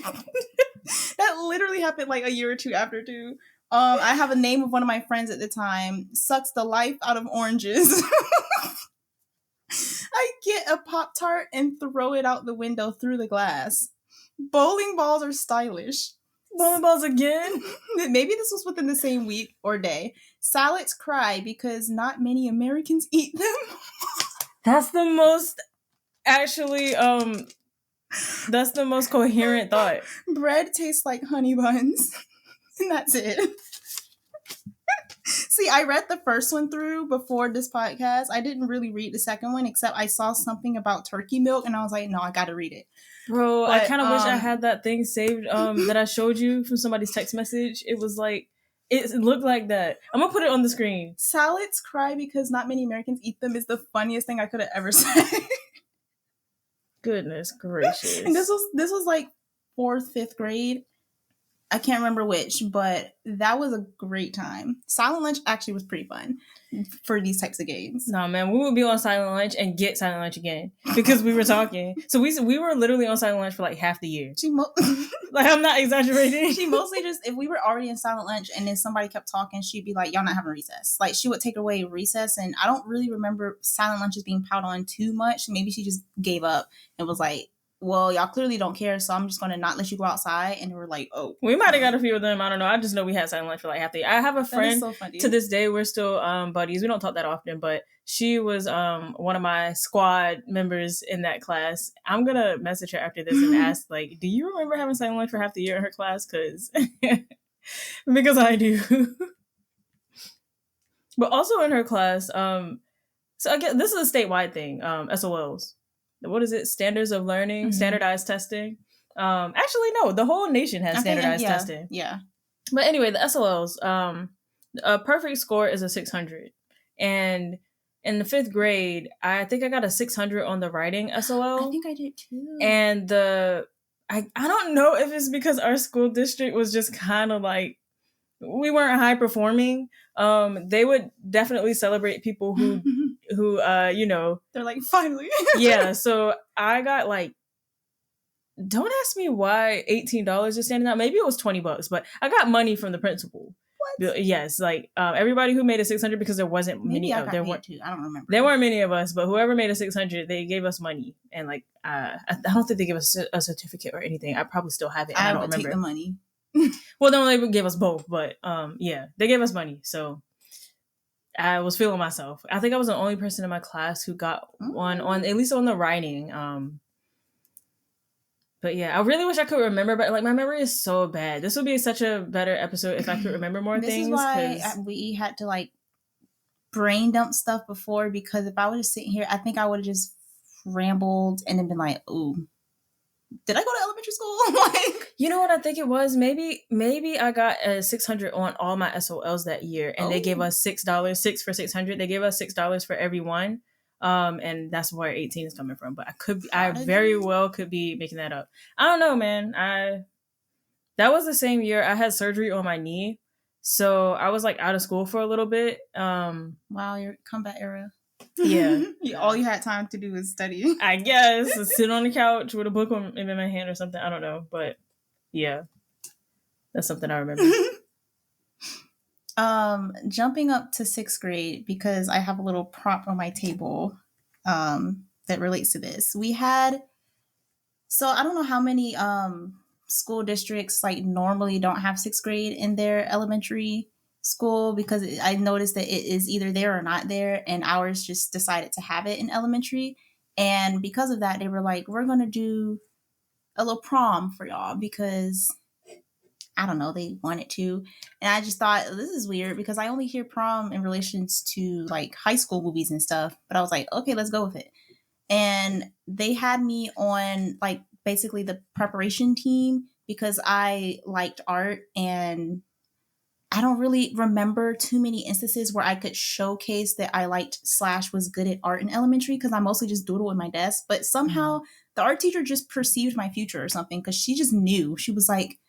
That literally happened like a year or two after too. I have a name of one of my friends at the time. Sucks the life out of oranges. I get a Pop-Tart and throw it out the window through the glass. Bowling balls are stylish. Bowling balls again? Maybe this was within the same week or day. Salads cry because not many Americans eat them. That's the most actually that's the most coherent thought. Bread tastes like honey buns. And that's it. See, I read the first one through before this podcast. I didn't really read the second one, except I saw something about turkey milk, and I was like, no, I gotta read it. Bro, But, I kind of wish I had that thing saved that I showed you from somebody's text message. It was like, it looked like that. I'm gonna put it on the screen. Salads cry because not many Americans eat them is the funniest thing I could have ever said. Goodness gracious. And this was like 4th, 5th grade. I can't remember which, but that was a great time. Silent lunch actually was pretty fun for these types of games. No, man, we would be on silent lunch and get silent lunch again because we were talking. So we were literally on silent lunch for like half the year. Like, I'm not exaggerating. She mostly just, if we were already in silent lunch and then somebody kept talking, she'd be like, y'all not having recess. Like, she would take away recess, and I don't really remember silent lunches being piled on too much. Maybe she just gave up and was like, well, y'all clearly don't care, so I'm just going to not let you go outside. And we're like, oh. We might have got a few of them. I don't know. I just know we had silent lunch for like half the year. I have a friend, so funny. to this day, we're still buddies. We don't talk that often, but she was one of my squad members in that class. I'm going to message her after this and ask, like, do you remember having silent lunch for half the year in her class? Because I do. But also in her class, so I guess this is a statewide thing, SOLs. What is it? Standards of learning, Mhm. standardized testing. Actually, no, the whole nation has standardized testing. Yeah. But anyway, the SOLs, a perfect score is a 600. And in the 5th grade, I think I got a 600 on the writing SOL. I think I did too. And I don't know if it's because our school district was just kind of like, we weren't high performing. They would definitely celebrate people who you know, they're like, finally. Yeah, so I got like, don't ask me why $18 is standing out. Maybe it was $20, but I got money from the principal. What? Yes, like everybody who made a 600, because there wasn't many. There weren't. Too. I don't remember. There weren't many of us, but whoever made a 600, they gave us money, and like I don't think they gave us a certificate or anything. I probably still have it. And I don't remember. Take the money. Well, no, they gave us both, but yeah, they gave us money, so I was feeling myself. I think I was the only person in my class who got one on, at least on the writing. But yeah, I really wish I could remember, but like my memory is so bad. This would be such a better episode if I could remember more things. This is why we had to like brain dump stuff before, because if I would have sitting here, I think I would have just rambled and then been like, ooh, did I go to elementary school? Like, you know what I think it was? Maybe I got a 600 on all my SOLs that year, and they gave us $6, 6 for 600. They gave us $6 for every one. And that's where 18 is coming from. But I very well could be making that up. I don't know, man. That was the same year I had surgery on my knee, so I was like out of school for a little bit. Wow, your comeback era. Yeah. All you had time to do was study. I guess sit on the couch with a book in my hand or something. I don't know, but yeah, that's something I remember. Jumping up to 6th grade, because I have a little prop on my table that relates to this. We had, so I don't know how many school districts like normally don't have 6th grade in their elementary school, because I noticed that it is either there or not there, and ours just decided to have it in elementary. And because of that, they were like, we're going to do a little prom for y'all because I don't know, they wanted to. And I just thought, this is weird because I only hear prom in relations to like high school movies and stuff. But I was like, okay, let's go with it. And they had me on like basically the preparation team because I liked art, and I don't really remember too many instances where I could showcase that I liked / was good at art in elementary because I mostly just doodle in my desk. But somehow the art teacher just perceived my future or something because she just knew. She was like,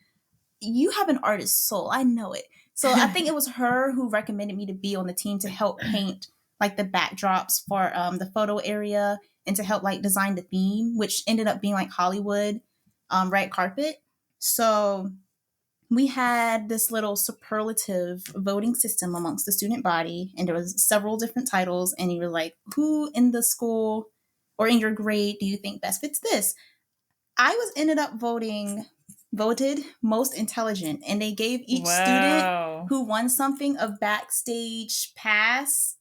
you have an artist soul. I know it. So I think it was her who recommended me to be on the team to help paint like the backdrops for the photo area and to help like design the theme, which ended up being like Hollywood red carpet. So we had this little superlative voting system amongst the student body, and there was several different titles, and you were like, who in the school or in your grade do you think best fits this? I was ended up voted most intelligent, and they gave each student who won something a backstage pass,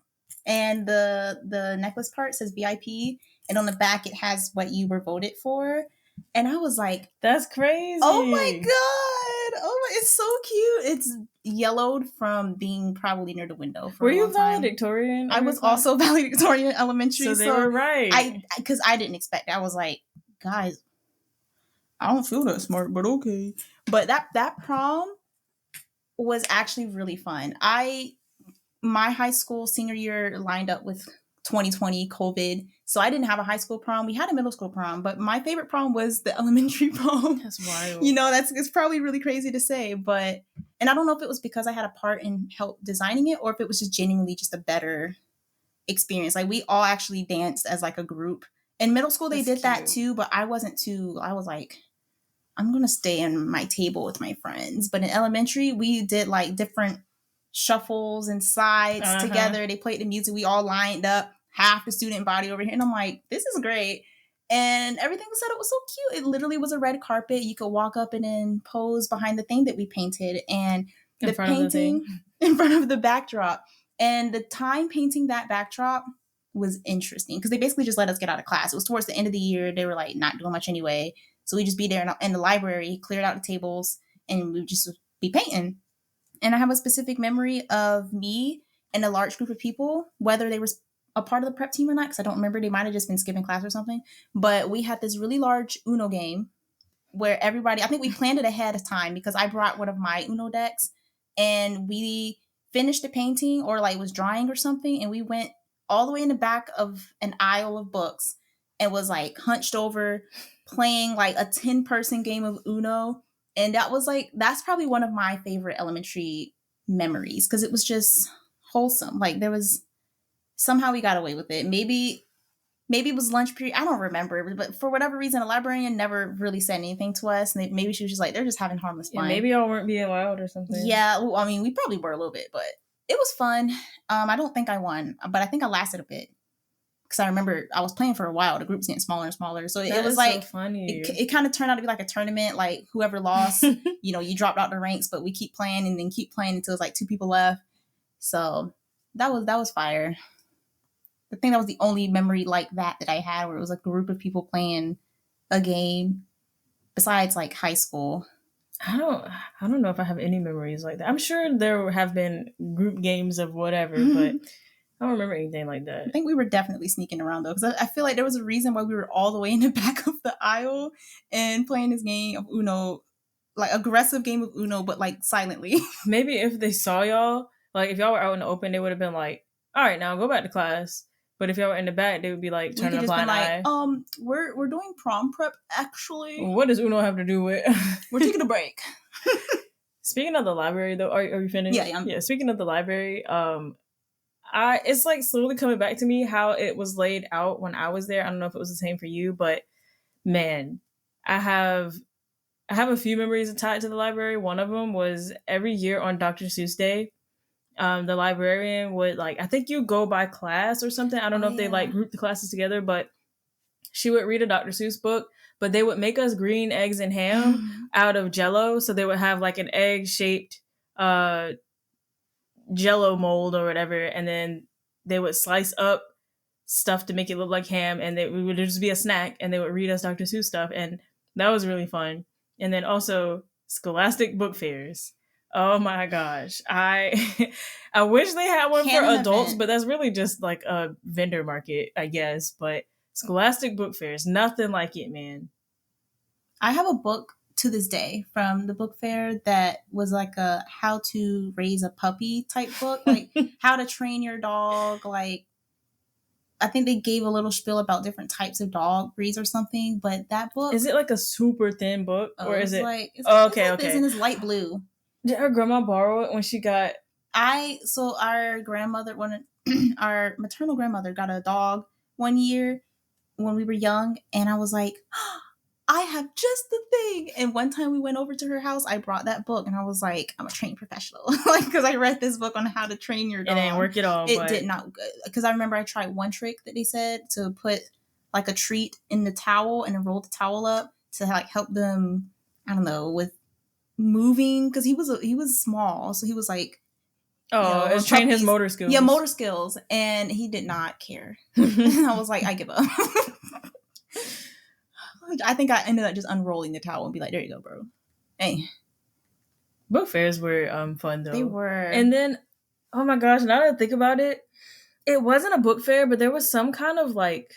and the necklace part says VIP, and on the back it has what you were voted for. And I was like, that's crazy. Oh my god. Oh my, it's so cute. It's yellowed from being probably near the window for Were a you long time. valedictorian? I was also valedictorian elementary. So they were right. Because I didn't expect it. I was like, guys, I don't feel that smart, but okay. But that prom was actually really fun. My high school senior year lined up with 2020 COVID, so I didn't have a high school prom. We had a middle school prom, but my favorite prom was the elementary prom. That's wild. You know, it's probably really crazy to say, but and I don't know if it was because I had a part in help designing it or if it was just genuinely just a better experience. Like we all actually danced as like a group. In middle school they did that too, but I wasn't too. I was like, I'm gonna stay in my table with my friends. But in elementary, we did like different shuffles and slides together. They played the music. We all lined up, half the student body over here. And I'm like, this is great. And everything was set up was so cute. It literally was a red carpet. You could walk up and then pose behind the thing that we painted. And the painting in front of the backdrop. And the time painting that backdrop was interesting because they basically just let us get out of class. It was towards the end of the year. They were like not doing much anyway. So we just be there in the library, cleared out the tables, and we would just be painting. And I have a specific memory of me and a large group of people, whether they were a part of the prep team or not, because I don't remember. They might have just been skipping class or something. But we had this really large Uno game where everybody, I think we planned it ahead of time because I brought one of my Uno decks and we finished the painting or like was drawing or something. And we went all the way in the back of an aisle of books and was like hunched over playing like a 10-person game of Uno. And that was like, that's probably one of my favorite elementary memories because it was just wholesome. Like there was, somehow we got away with it. Maybe it was lunch period. I don't remember, but for whatever reason, a librarian never really said anything to us. And maybe she was just like, they're just having harmless fun. Yeah, maybe y'all weren't being loud or something. Yeah, well, I mean, we probably were a little bit, but it was fun. I don't think I won, but I think I lasted a bit. Because I remember I was playing for a while. The group's getting smaller and smaller. So it was like, so funny. It kind of turned out to be like a tournament. Like whoever lost, you dropped out the ranks, but we keep playing and then keep playing until it's like 2 people left. So that was fire. I think that was the only memory like that I had where it was like a group of people playing a game besides like high school. I don't know if I have any memories like that. I'm sure there have been group games of whatever, but I don't remember anything like that. I think we were definitely sneaking around though, because I feel like there was a reason why we were all the way in the back of the aisle and playing this game of Uno, like aggressive game of Uno, but like silently. Maybe if they saw y'all, like if y'all were out in the open, they would have been like, "All right, now go back to class." But if y'all were in the back, they would be like turning a blind eye. We're doing prom prep actually. What does Uno have to do with? We're taking a break. Speaking of the library, though, are you finished? Yeah. Speaking of the library, it's like slowly coming back to me how it was laid out when I was there. I don't know if it was the same for you, but man, I have a few memories tied to the library. One of them was every year on Dr. Seuss Day, the librarian would like, I think you go by class or something. I don't know if they like group the classes together, but she would read a Dr. Seuss book, but they would make us green eggs and ham out of Jell-O. So they would have like an egg shaped, Jell-O mold or whatever, and then they would slice up stuff to make it look like ham, and we would just be a snack, and they would read us Dr. Seuss stuff, and that was really fun. And then also Scholastic book fairs. Oh my gosh, I I wish they had one for adults, but that's really just like a vendor market, I guess. But Scholastic book fairs, nothing like it, man. I have a book to this day from the book fair that was like a how to raise a puppy type book, like how to train your dog. Like, I think they gave a little spiel about different types of dog breeds or something. But that book, is it like a super thin book, or is it like it's okay? This, and it's light blue. Did her grandma borrow it when she got? So our grandmother, our maternal grandmother got a dog one year when we were young, and I was like, oh, I have just the thing. And one time we went over to her house, I brought that book, and I was like, I'm a trained professional, like, because I read this book on how to train your dog. It didn't work at all. It did not, because I remember I tried one trick that they said to put like a treat in the towel and then roll the towel up to like help them, I don't know, with moving, because he was small, so he was like, it was train his motor skills. Yeah, motor skills, and he did not care. And I was like, I give up. I think I ended up just unrolling the towel and be like, there you go, bro. Hey. Book fairs were fun, though. They were. And then, oh my gosh, now that I think about it, it wasn't a book fair, but there was some kind of like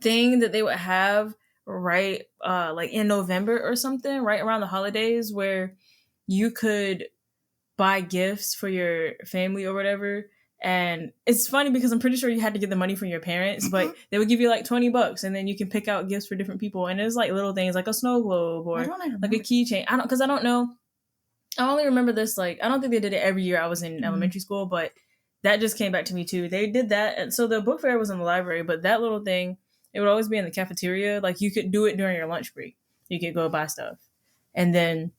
thing that they would have right like in November or something, right around the holidays, where you could buy gifts for your family or whatever. And it's funny because I'm pretty sure you had to get the money from your parents, but they would give you like $20 and then you can pick out gifts for different people. And it's like little things like a snow globe or like a keychain. Because I don't know. I only remember this, like, I don't think they did it every year I was in elementary school, but that just came back to me too. They did that. And so the book fair was in the library, but that little thing, it would always be in the cafeteria. Like, you could do it during your lunch break. You could go buy stuff. And then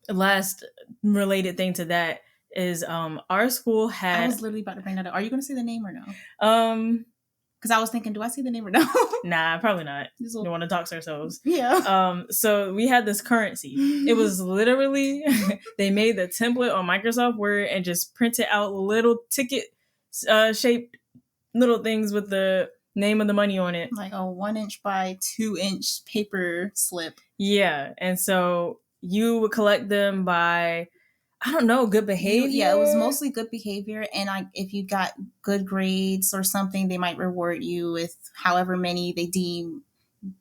the last related thing to that is our school had... I was literally about to bring that up. Are you going to say the name or no? Because I was thinking, do I say the name or no? Nah, probably not. We don't want to dox ourselves. Yeah. So we had this currency. It was literally, they made the template on Microsoft Word and just printed out little ticket shaped little things with the name of the money on it. Like a 1-inch by 2-inch paper slip. Yeah. And so you would collect them by... I don't know, good behavior? Yeah, it was mostly good behavior. And if you got good grades or something, they might reward you with however many they deem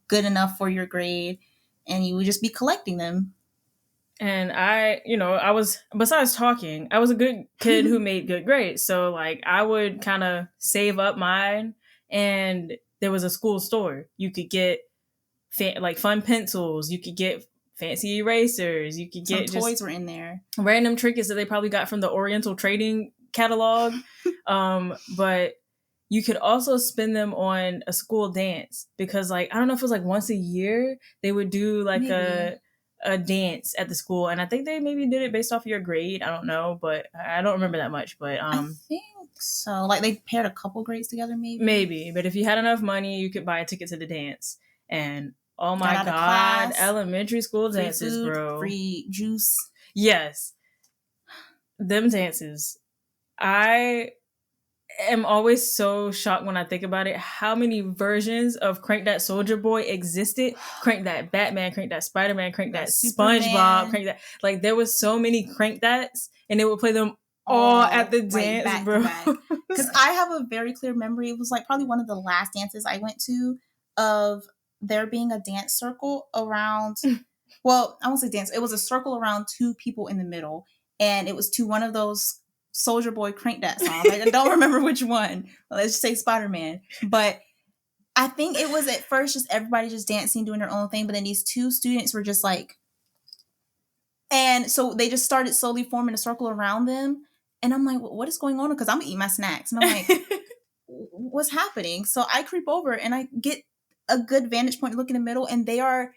good enough for your grade. And you would just be collecting them. And I was, besides talking, I was a good kid who made good grades. So, like, I would kind of save up mine. And there was a school store. You could get, fun pencils. You could get fancy erasers. You could get some toys were in there. Random trinkets that they probably got from the Oriental Trading catalog. But you could also spend them on a school dance because, like, I don't know if it was like once a year they would do like maybe a dance at the school, and I think they maybe did it based off of your grade. I don't know, but I don't remember that much. But I think so. Like, they paired a couple grades together, maybe. But if you had enough money, you could buy a ticket to the dance. And oh my God, class, elementary school dances, food, bro. Free juice. Yes. Them dances. I am always so shocked when I think about it. How many versions of Crank That Soldier Boy existed? Crank That Batman, Crank That Spider-Man, Crank That SpongeBob, Crank That. Like, there was so many Crank That's, and they would play them all at the dance, back bro. Because I have a very clear memory. It was like probably one of the last dances I went to of there being a dance circle around, well, I won't say dance. It was a circle around two people in the middle. And it was to one of those Soldier Boy Crank That songs. I don't remember which one. Let's just say Spider-Man. But I think it was at first just everybody just dancing, doing their own thing. But then these two students were just like, and so they just started slowly forming a circle around them. And I'm like, what is going on? Because I'm going to eat my snacks. And I'm like, what's happening? So I creep over and I get a good vantage point to look in the middle, and they are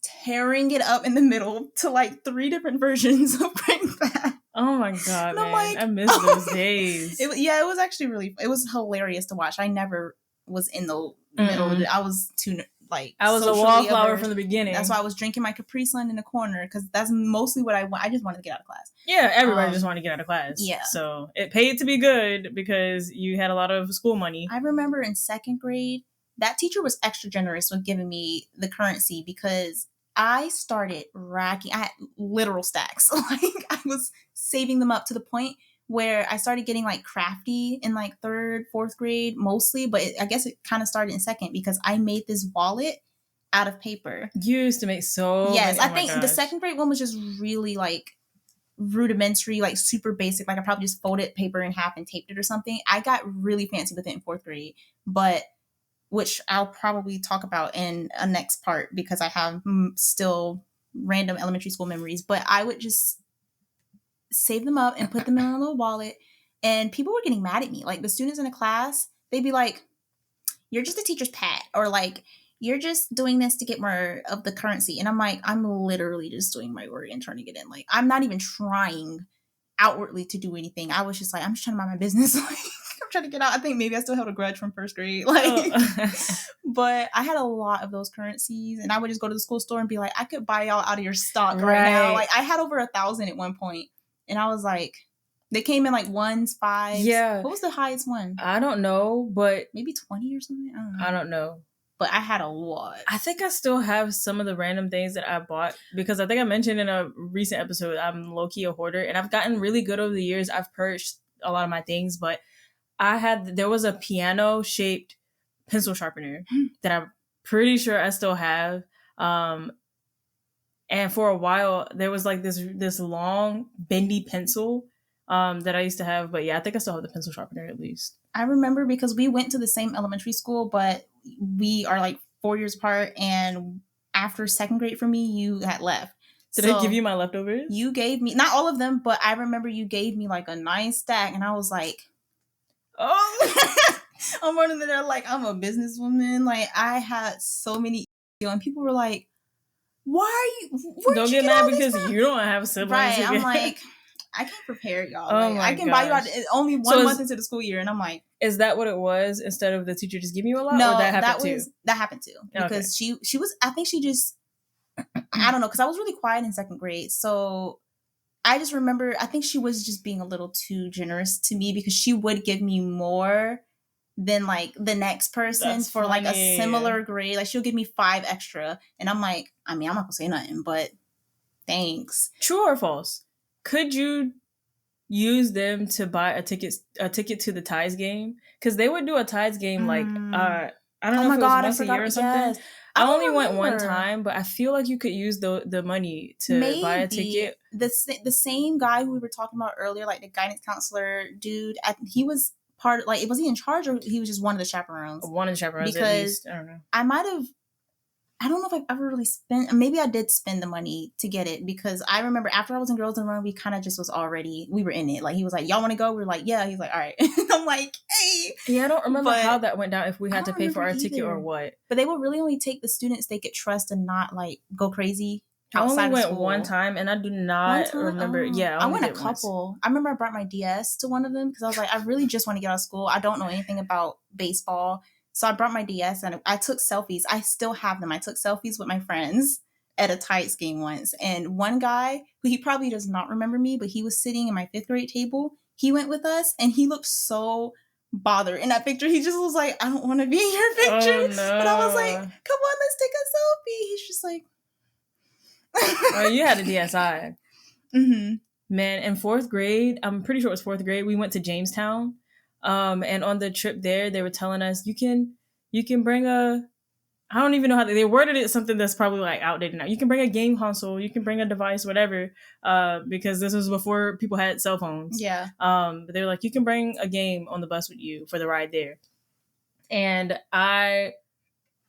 tearing it up in the middle to like 3 different versions of Crank That. Oh my God, man. Like, I miss those days. It was actually it was hilarious to watch. I never was in the middle. I was too like I was a socially wallflower averse. from the beginning. That's why I was drinking my Capri Sun in the corner because that's mostly what I want. I just wanted to get out of class. Yeah, everybody just wanted to get out of class. Yeah. So it paid to be good because you had a lot of school money. I remember in second grade, that teacher was extra generous with giving me the currency because I started racking. I had literal stacks. Like I was saving them up to the point where I started getting like crafty in like third, fourth grade mostly, but I guess it kind of started in second because I made this wallet out of paper. You used to make so yes, many. I think the second grade one was just really like rudimentary, like super basic. Like I probably just folded paper in half and taped it or something. I got really fancy with it in fourth grade, but which I'll probably talk about in a next part because I have still random elementary school memories. But I would just save them up and put them in a little wallet. And people were getting mad at me. Like the students in the class, they'd be like, "You're just a teacher's pet," or like, "You're just doing this to get more of the currency." And I'm like, I'm literally just doing my work and trying to get in. Like, I'm not even trying outwardly to do anything. I was just like, I'm just trying to mind my business. Like, I'm trying to get out. I think maybe I still held a grudge from first grade. Like, but I had a lot of those currencies, and I would just go to the school store and be like, I could buy y'all out of your stock right now. Like, I had over 1,000 at one point, and I was like, they came in like ones, fives. Yeah. What was the highest one? I don't know, but maybe 20 or something. I don't know. But I had a lot. I think I still have some of the random things that I bought because I think I mentioned in a recent episode, I'm low-key a hoarder, and I've gotten really good over the years. I've purged a lot of my things, but there was a piano-shaped pencil sharpener that I'm pretty sure I still have. And for a while, there was like this long, bendy pencil that I used to have. But yeah, I think I still have the pencil sharpener at least. I remember because we went to the same elementary school, but we are like 4 years apart. And after second grade for me, you had left. Did I give you my leftovers? You gave me, not all of them, but I remember you gave me like a nice stack. And I was like, oh, I'm running there like I'm a businesswoman. Like I had so many, and people were like, why are you, don't get mad because you don't have siblings. Right. I'm like, I can't prepare y'all. Like, I can buy you out only 1 month into the school year. And I'm like, is that what it was instead of the teacher just giving you a lot? No, or that happened that happened too. Because she was, I think she just, I don't know, because I was really quiet in second grade. So I just remember, I think she was just being a little too generous to me because she would give me more than like the next person for like a similar grade. Like she'll give me 5 extra. And I'm like, I mean, I'm not gonna say nothing, but thanks. True or false? Could you use them to buy a ticket to the Tides game? Because they would do a Tides game like I don't know if it was once a year or something. Yes. I only went one time, but I feel like you could use the money to buy a ticket. The same guy who we were talking about earlier, like the guidance counselor dude, he was part, like, was he in charge or he was just one of the chaperones? One of the chaperones, because at least. I don't know. I don't know if I've ever really spent, maybe I did spend the money to get it because I remember after I was in Girls in the Room, we kind of just we were in it. Like he was like, y'all want to go? We were like, yeah. He's like, all right. I'm like, hey. Yeah, I don't remember how that went down, if we had to pay for our ticket or what. But they would really only take the students they could trust and not like go crazy. I only went one time and I do not remember. Yeah, I went a couple. I remember I brought my DS to one of them because I was like, I really just want to get out of school. I don't know anything about baseball. So I brought my DS and I took selfies. I still have them. I took selfies with my friends at a Tides game once. And one guy, who he probably does not remember me, but he was sitting in my 5th grade table. He went with us and he looked so bothered in that picture. He just was like, I don't want to be in your picture. Oh, no. But I was like, come on, let's take a selfie. He's just like... Oh, you had a DSi. Mm-hmm. Man, in 4th grade, I'm pretty sure it was 4th grade, we went to Jamestown. And on the trip there, they were telling us you can bring I don't even know how they worded it, something that's probably like outdated now. You can bring a game console, you can bring a device, whatever, because this was before people had cell phones. Yeah. But they were like, you can bring a game on the bus with you for the ride there. And I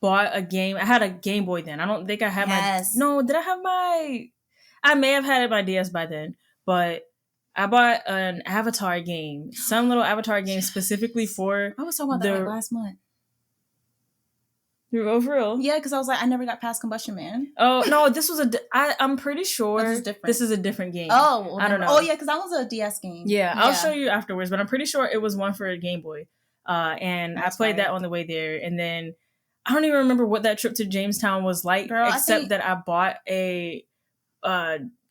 bought a game. I had a Game Boy then. I don't think I had did I have I may have had my DS by then, but I bought an Avatar game, some little Avatar game specifically for... I was talking about that like last month. Oh, for real? Yeah, because I was like, I never got past Combustion Man. Oh, no, this was I'm pretty sure this is a different game. Oh, well, I don't know. Oh, yeah, because that was a DS game. Yeah, I'll show you afterwards, but I'm pretty sure it was one for a Game Boy. And I played that on the way there. And then I don't even remember what that trip to Jamestown was like, Girl, except that I bought a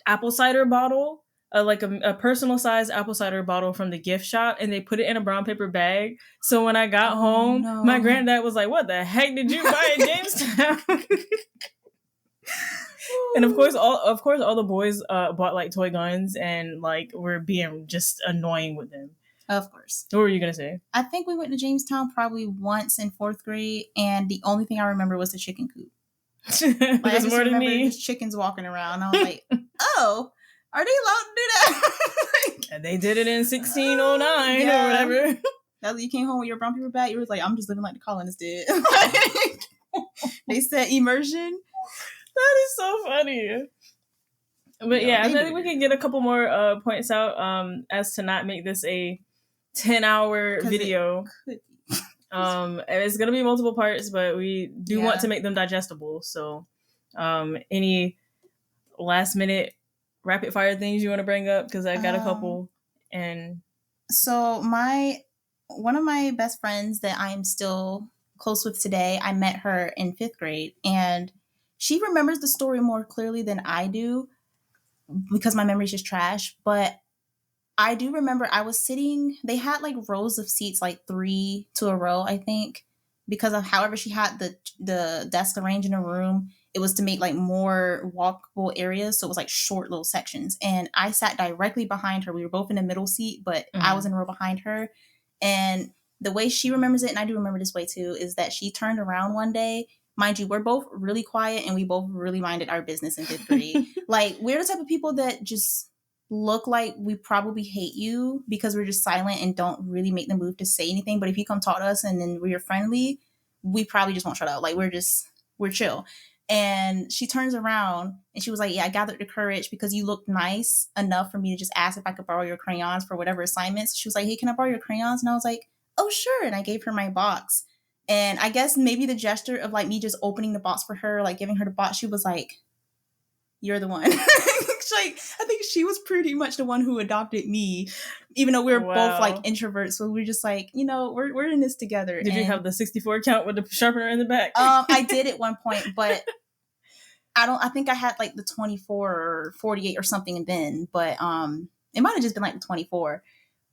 apple cider bottle, like a personal sized apple cider bottle from the gift shop, and they put it in a brown paper bag. So when I got home, my granddad was like, "What the heck did you buy in Jamestown?" And of course, all the boys bought like toy guns and like were being just annoying with them. Of course. What were you gonna say? I think we went to Jamestown probably once in 4th grade, and the only thing I remember was the chicken coop. Like, I just remember just chickens walking around. I was like, "Oh, are they allowed to do that?" And they did it in 1609 or whatever. Now that you came home with your brown paper bag, you were like, "I'm just living like the colonists did." They said immersion. That is so funny. But yeah, I think we can get a couple more points out as to not make this a 10-hour video. It's gonna be multiple parts, but we do want to make them digestible. So any last minute rapid fire things you want to bring up? Because I got a couple. And so one of my best friends that I'm still close with today, I met her in 5th grade, and she remembers the story more clearly than I do because my memory's just trash. But I do remember I was sitting, they had like rows of seats, like 3 to a row, I think, because of however she had the desk arranged in a room. It was to make like more walkable areas. So it was like short little sections. And I sat directly behind her. We were both in the middle seat, but I was in a row behind her. And the way she remembers it, and I do remember this way too, is that she turned around one day. Mind you, we're both really quiet and we both really minded our business in 5th grade. Like, we're the type of people that just look like we probably hate you because we're just silent and don't really make the move to say anything. But if you come talk to us and then we're friendly, we probably just won't shut up. Like, we're chill. And she turns around and she was like, "Yeah, I gathered the courage because you looked nice enough for me to just ask if I could borrow your crayons for whatever assignments." She was like, "Hey, can I borrow your crayons?" And I was like, "Oh, sure." And I gave her my box. And I guess maybe the gesture of like me just opening the box for her, like giving her the box, she was like, "You're the one." Like, I think she was pretty much the one who adopted me, even though we were both like introverts. So we were just like, we're in this together. Did you have the 64 count with the sharpener in the back? I did at one point, but I think I had like the 24 or 48 or something then, but it might have just been like the 24.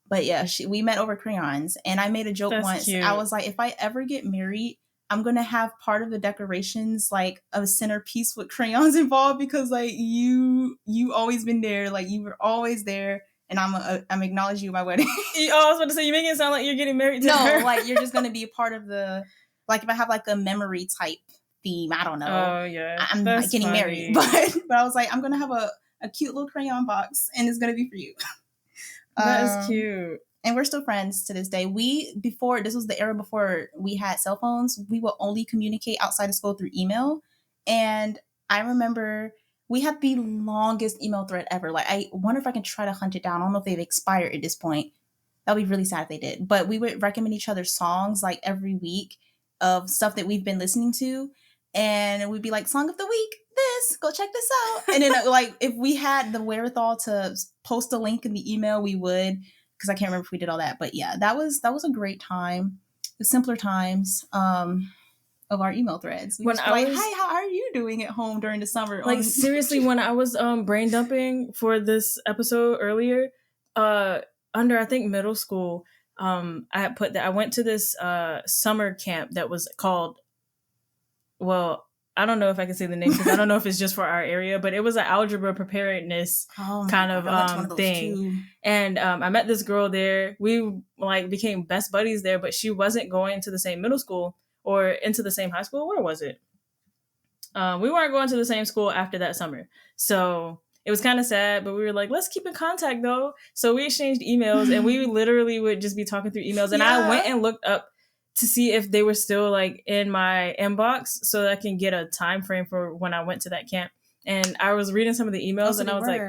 But yeah, we met over crayons, and I made a joke once. Cute. I was like, if I ever get married, I'm going to have part of the decorations like a centerpiece with crayons involved because like you always been there. Like, you were always there, and I'm acknowledging you at my wedding. I was about to say, you make it sound like you're getting married to her. No, like you're just going to be a part of the, like if I have like a memory type theme, I don't know. Oh yeah. I'm not getting married, but I was like, I'm going to have a cute little crayon box and it's going to be for you. That is cute. And we're still friends to this day. This was the era before we had cell phones. We would only communicate outside of school through email. And I remember we had the longest email thread ever. Like, I wonder if I can try to hunt it down. I don't know if they've expired at this point. That'd be really sad if they did. But we would recommend each other songs like every week of stuff that we've been listening to. And we'd be like, "Song of the week, go check this out." And then like, if we had the wherewithal to post a link in the email, we would. Because I can't remember if we did all that. But yeah, that was a great time. The simpler times of our email threads. We were like, "Hi, how are you doing at home during the summer?" Like, seriously, when I was brain dumping for this episode earlier, under I think middle school, I had put that I went to this summer camp that was called, well, I don't know if I can say the name because I don't know if it's just for our area, but it was an algebra preparedness kind of thing. Too. And I met this girl there. We like became best buddies there, but she wasn't going to the same middle school or into the same high school. Where was it? We weren't going to the same school after that summer. So it was kind of sad, but we were like, let's keep in contact though. So we exchanged emails and we literally would just be talking through emails. And I went and looked up to see if they were still like in my inbox so that I can get a time frame for when I went to that camp. And I was reading some of the emails and I was like,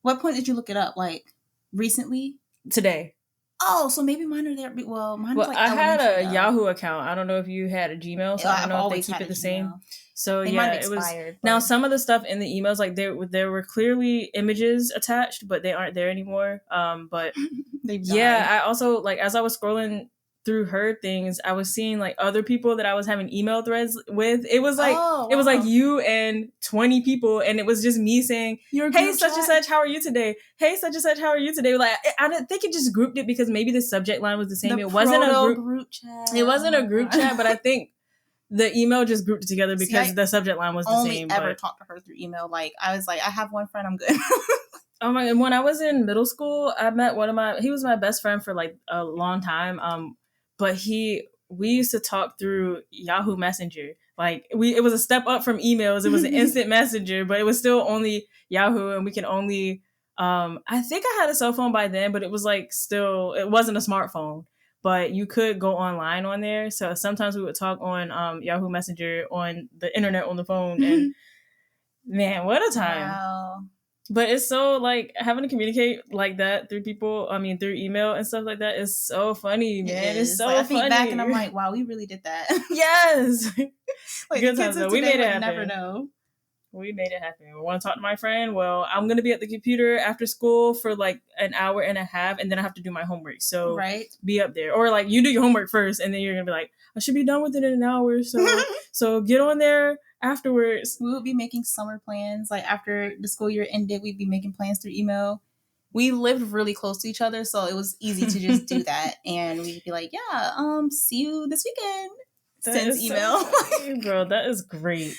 what point did you look it up? Like recently? Today. Oh, so maybe mine are there. Well, mine was like I had a Yahoo account. I don't know if you had a Gmail, so I don't know if they keep it the same. So they might have expired, Now some of the stuff in the emails, like there were clearly images attached, but they aren't there anymore. But I also, like, as I was scrolling through her things, I was seeing like other people that I was having email threads with. It was like Oh, it was like wow. you and 20 people, and it was just me saying, Your "Hey, group such and chat? such, how are you today? Hey, such and such, how are you today?" Like I didn't think it just grouped it because maybe the subject line was the same. The It wasn't a group chat. It wasn't Oh a my group God. chat, but I think the email just grouped it together See, because I the subject line was the only same. ever But talked to her through email. Like, I was like, I have one friend, I'm good. oh my! And when I was in middle school, I met he was my best friend for like a long time. But we used to talk through Yahoo Messenger. Like it was a step up from emails. It was an instant messenger, but it was still only Yahoo, and we can only. I think I had a cell phone by then, but it was like still, it wasn't a smartphone. But you could go online on there. So sometimes we would talk on Yahoo Messenger on the internet on the phone, and man, what a time! Wow. But it's so like having to communicate like that through people. I mean, through email and stuff like that is so funny, man. It's so like, I think funny. back and I'm like, wow, we really did that. Yes, Like good the times kids though. of We today made it would happen. never know. We made it happen. We want to talk to my friend. Well, I'm gonna be at the computer after school for like an hour and a half, and then I have to do my homework. So Right. be up there, or like you do your homework first, and then you're gonna be like, I should be done with it in an hour. So get on there afterwards. We would be making summer plans. Like after the school year ended, we'd be making plans through email. We lived really close to each other, so it was easy to just do that. And we'd be like, yeah, see you this weekend. Sends email. So funny, bro, that is great.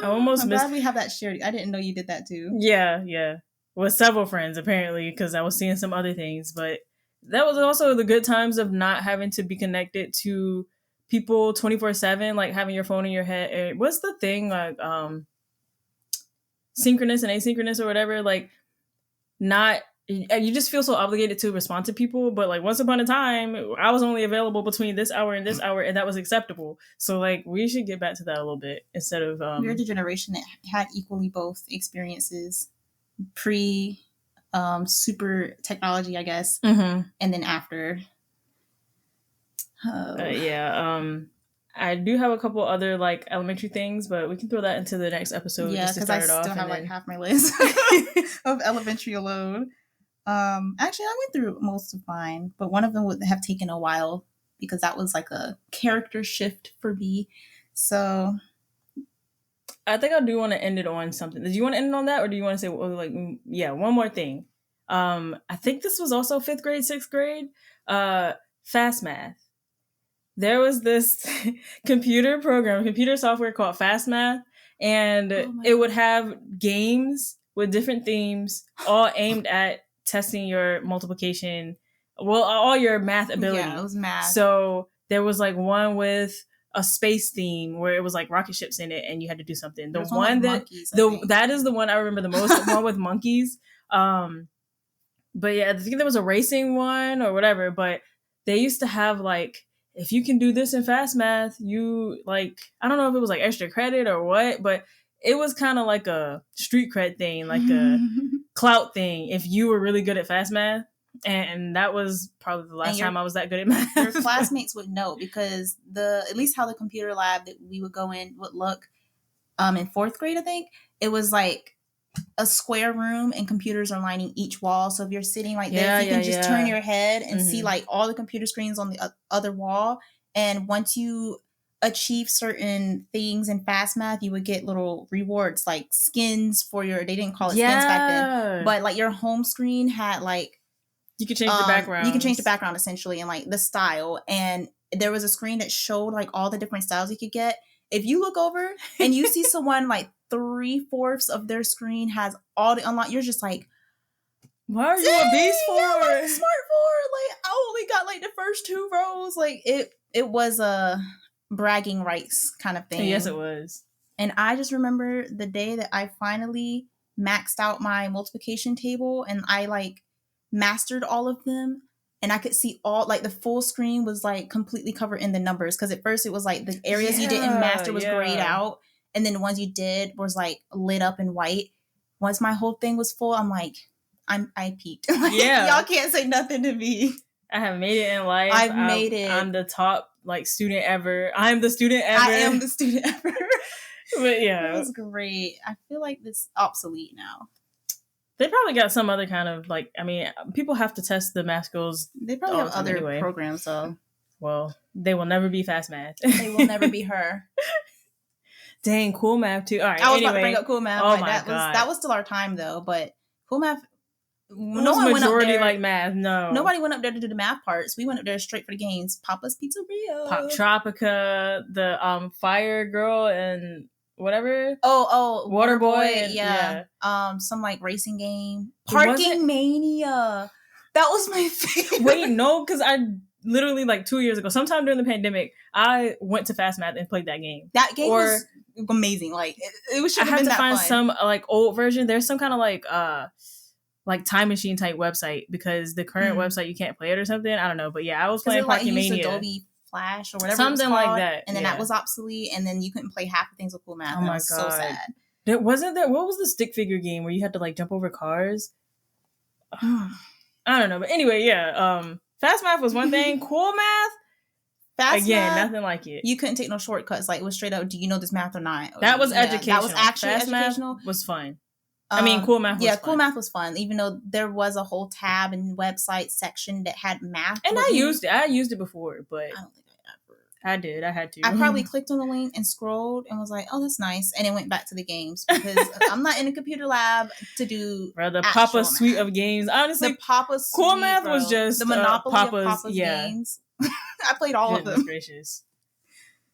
I almost I'm missed. glad we have that shared. I didn't know you did that too. Yeah. With several friends, apparently, because I was seeing some other things. But that was also the good times of not having to be connected to people 24/7, like having your phone in your head. What's the thing, like synchronous and asynchronous or whatever? Like, not, you just feel so obligated to respond to people. But like once upon a time, I was only available between this hour and this hour, and that was acceptable. So like we should get back to that a little bit instead of We're the generation that had equally both experiences, pre super technology, I guess, and then after. I do have a couple other like elementary things, but we can throw that into the next episode. Yeah, just to because start I it off. still have like half my list of elementary alone. Actually, I went through most of mine, but one of them would have taken a while because that was like a character shift for me. So I think I do want to end it on something. Do you want to end it on that, or do you want to say like, yeah, one more thing? I think this was also 5th grade, 6th grade. Fast math. There was this computer software called Fast Math, and it would have games with different themes, all aimed at testing your multiplication, all your math ability. Yeah, it was math. So there was like one with a space theme where it was like rocket ships in it, and you had to do something. The one that monkeys, that is the one I remember the most. The one with monkeys. But yeah, I think there was a racing one or whatever. But they used to have like, if you can do this in fast math, you like, I don't know if it was like extra credit or what, but it was kind of like a street cred thing, like a clout thing if you were really good at fast math. And that was probably the last time I was that good at math. Your classmates would know because at least how the computer lab that we would go in would look in 4th grade, I think, it was like a square room and computers are lining each wall. So if you're sitting like this, you can just turn your head and see like all the computer screens on the other wall. And once you achieve certain things in fast math, you would get little rewards like skins for they didn't call it skins back then, but like your home screen had like, you could change the background. You can change the background essentially and like the style. And there was a screen that showed like all the different styles you could get. If you look over and you see someone like 3/4 of their screen has all the unlock, you're just like, why are you a beast for? Yeah, like, smart for. Like I only got like the first 2 rows. Like it was a bragging rights kind of thing. Yes, it was. And I just remember the day that I finally maxed out my multiplication table and I like mastered all of them. And I could see all, like the full screen was like completely covered in the numbers. Cause at first it was like the areas you didn't master was grayed out. And then the ones you did was like lit up in white. Once my whole thing was full, I'm like, I peaked. Like, y'all can't say nothing to me. I have made it in life. I've made it. I'm the top like student ever. I'm the student ever. I am the student ever. But yeah. It was great. I feel like it's obsolete now. They probably got some other kind of like, I mean, people have to test the math skills. They probably have other programs though. Well, they will never be fast math. They will never be her. Dang, cool math too. All right. I was anyway, about to bring up cool math. Oh Like, my God. that was still our time though. But cool math. No one majority went up there, like math. No, nobody went up there to do the math parts. We went up there straight for the games. Papa's Pizzeria, Pop Tropica, the Fire Girl, and whatever. Water Boy. Yeah. Some like racing game. Parking Mania. That was my favorite. Wait, no, because I literally like 2 years ago, sometime during the pandemic, I went to Fast Math and played that game. That game was amazing. Like it was. I had to find some like old version. There's some kind of like time machine type website because the current website you can't play it or something. I don't know, but yeah, I was playing Parking Mania. Adobe Flash or whatever, something like that, and then that was obsolete, and then you couldn't play half the things with cool math. Oh my God, so sad. There wasn't there. What was the stick figure game where you had to like jump over cars? I don't know, but anyway, yeah. Fast math was one thing. Cool math. Fast math, nothing like it. You couldn't take no shortcuts. Like it was straight up. Do you know this math or not? That was educational. That was actually Fast educational. Math was fun. I mean, cool math was fun. Cool math was fun, even though there was a whole tab and website section that had math. And I used it before, but I don't think I did. I had to. I probably clicked on the link and scrolled and was like, oh, that's nice. And it went back to the games because I'm not in a computer lab to do the Papa suite of games. Honestly, the Papa suite, cool math was just the Monopoly of Papa's yeah. games. I played all of them. Gracious.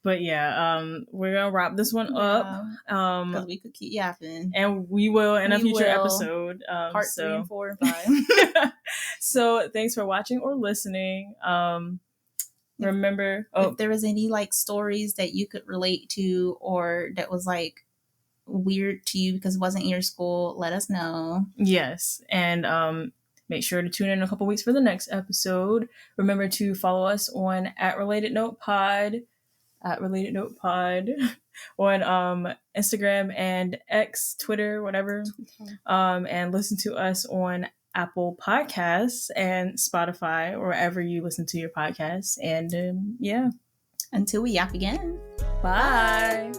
But yeah, we're gonna wrap this one up. Because we could keep yapping, and we will in a future episode. Part 3 and 4 and 5. So thanks for watching or listening. Remember, if there was any like stories that you could relate to or that was like weird to you because it wasn't in your school, let us know. Yes, and make sure to tune in a couple weeks for the next episode. Remember to follow us on @RelatedNotePod. @RelatedNotePod on Instagram and X, Twitter, whatever. And listen to us on Apple Podcasts and Spotify or wherever you listen to your podcasts. And yeah. Until we yap again. Bye.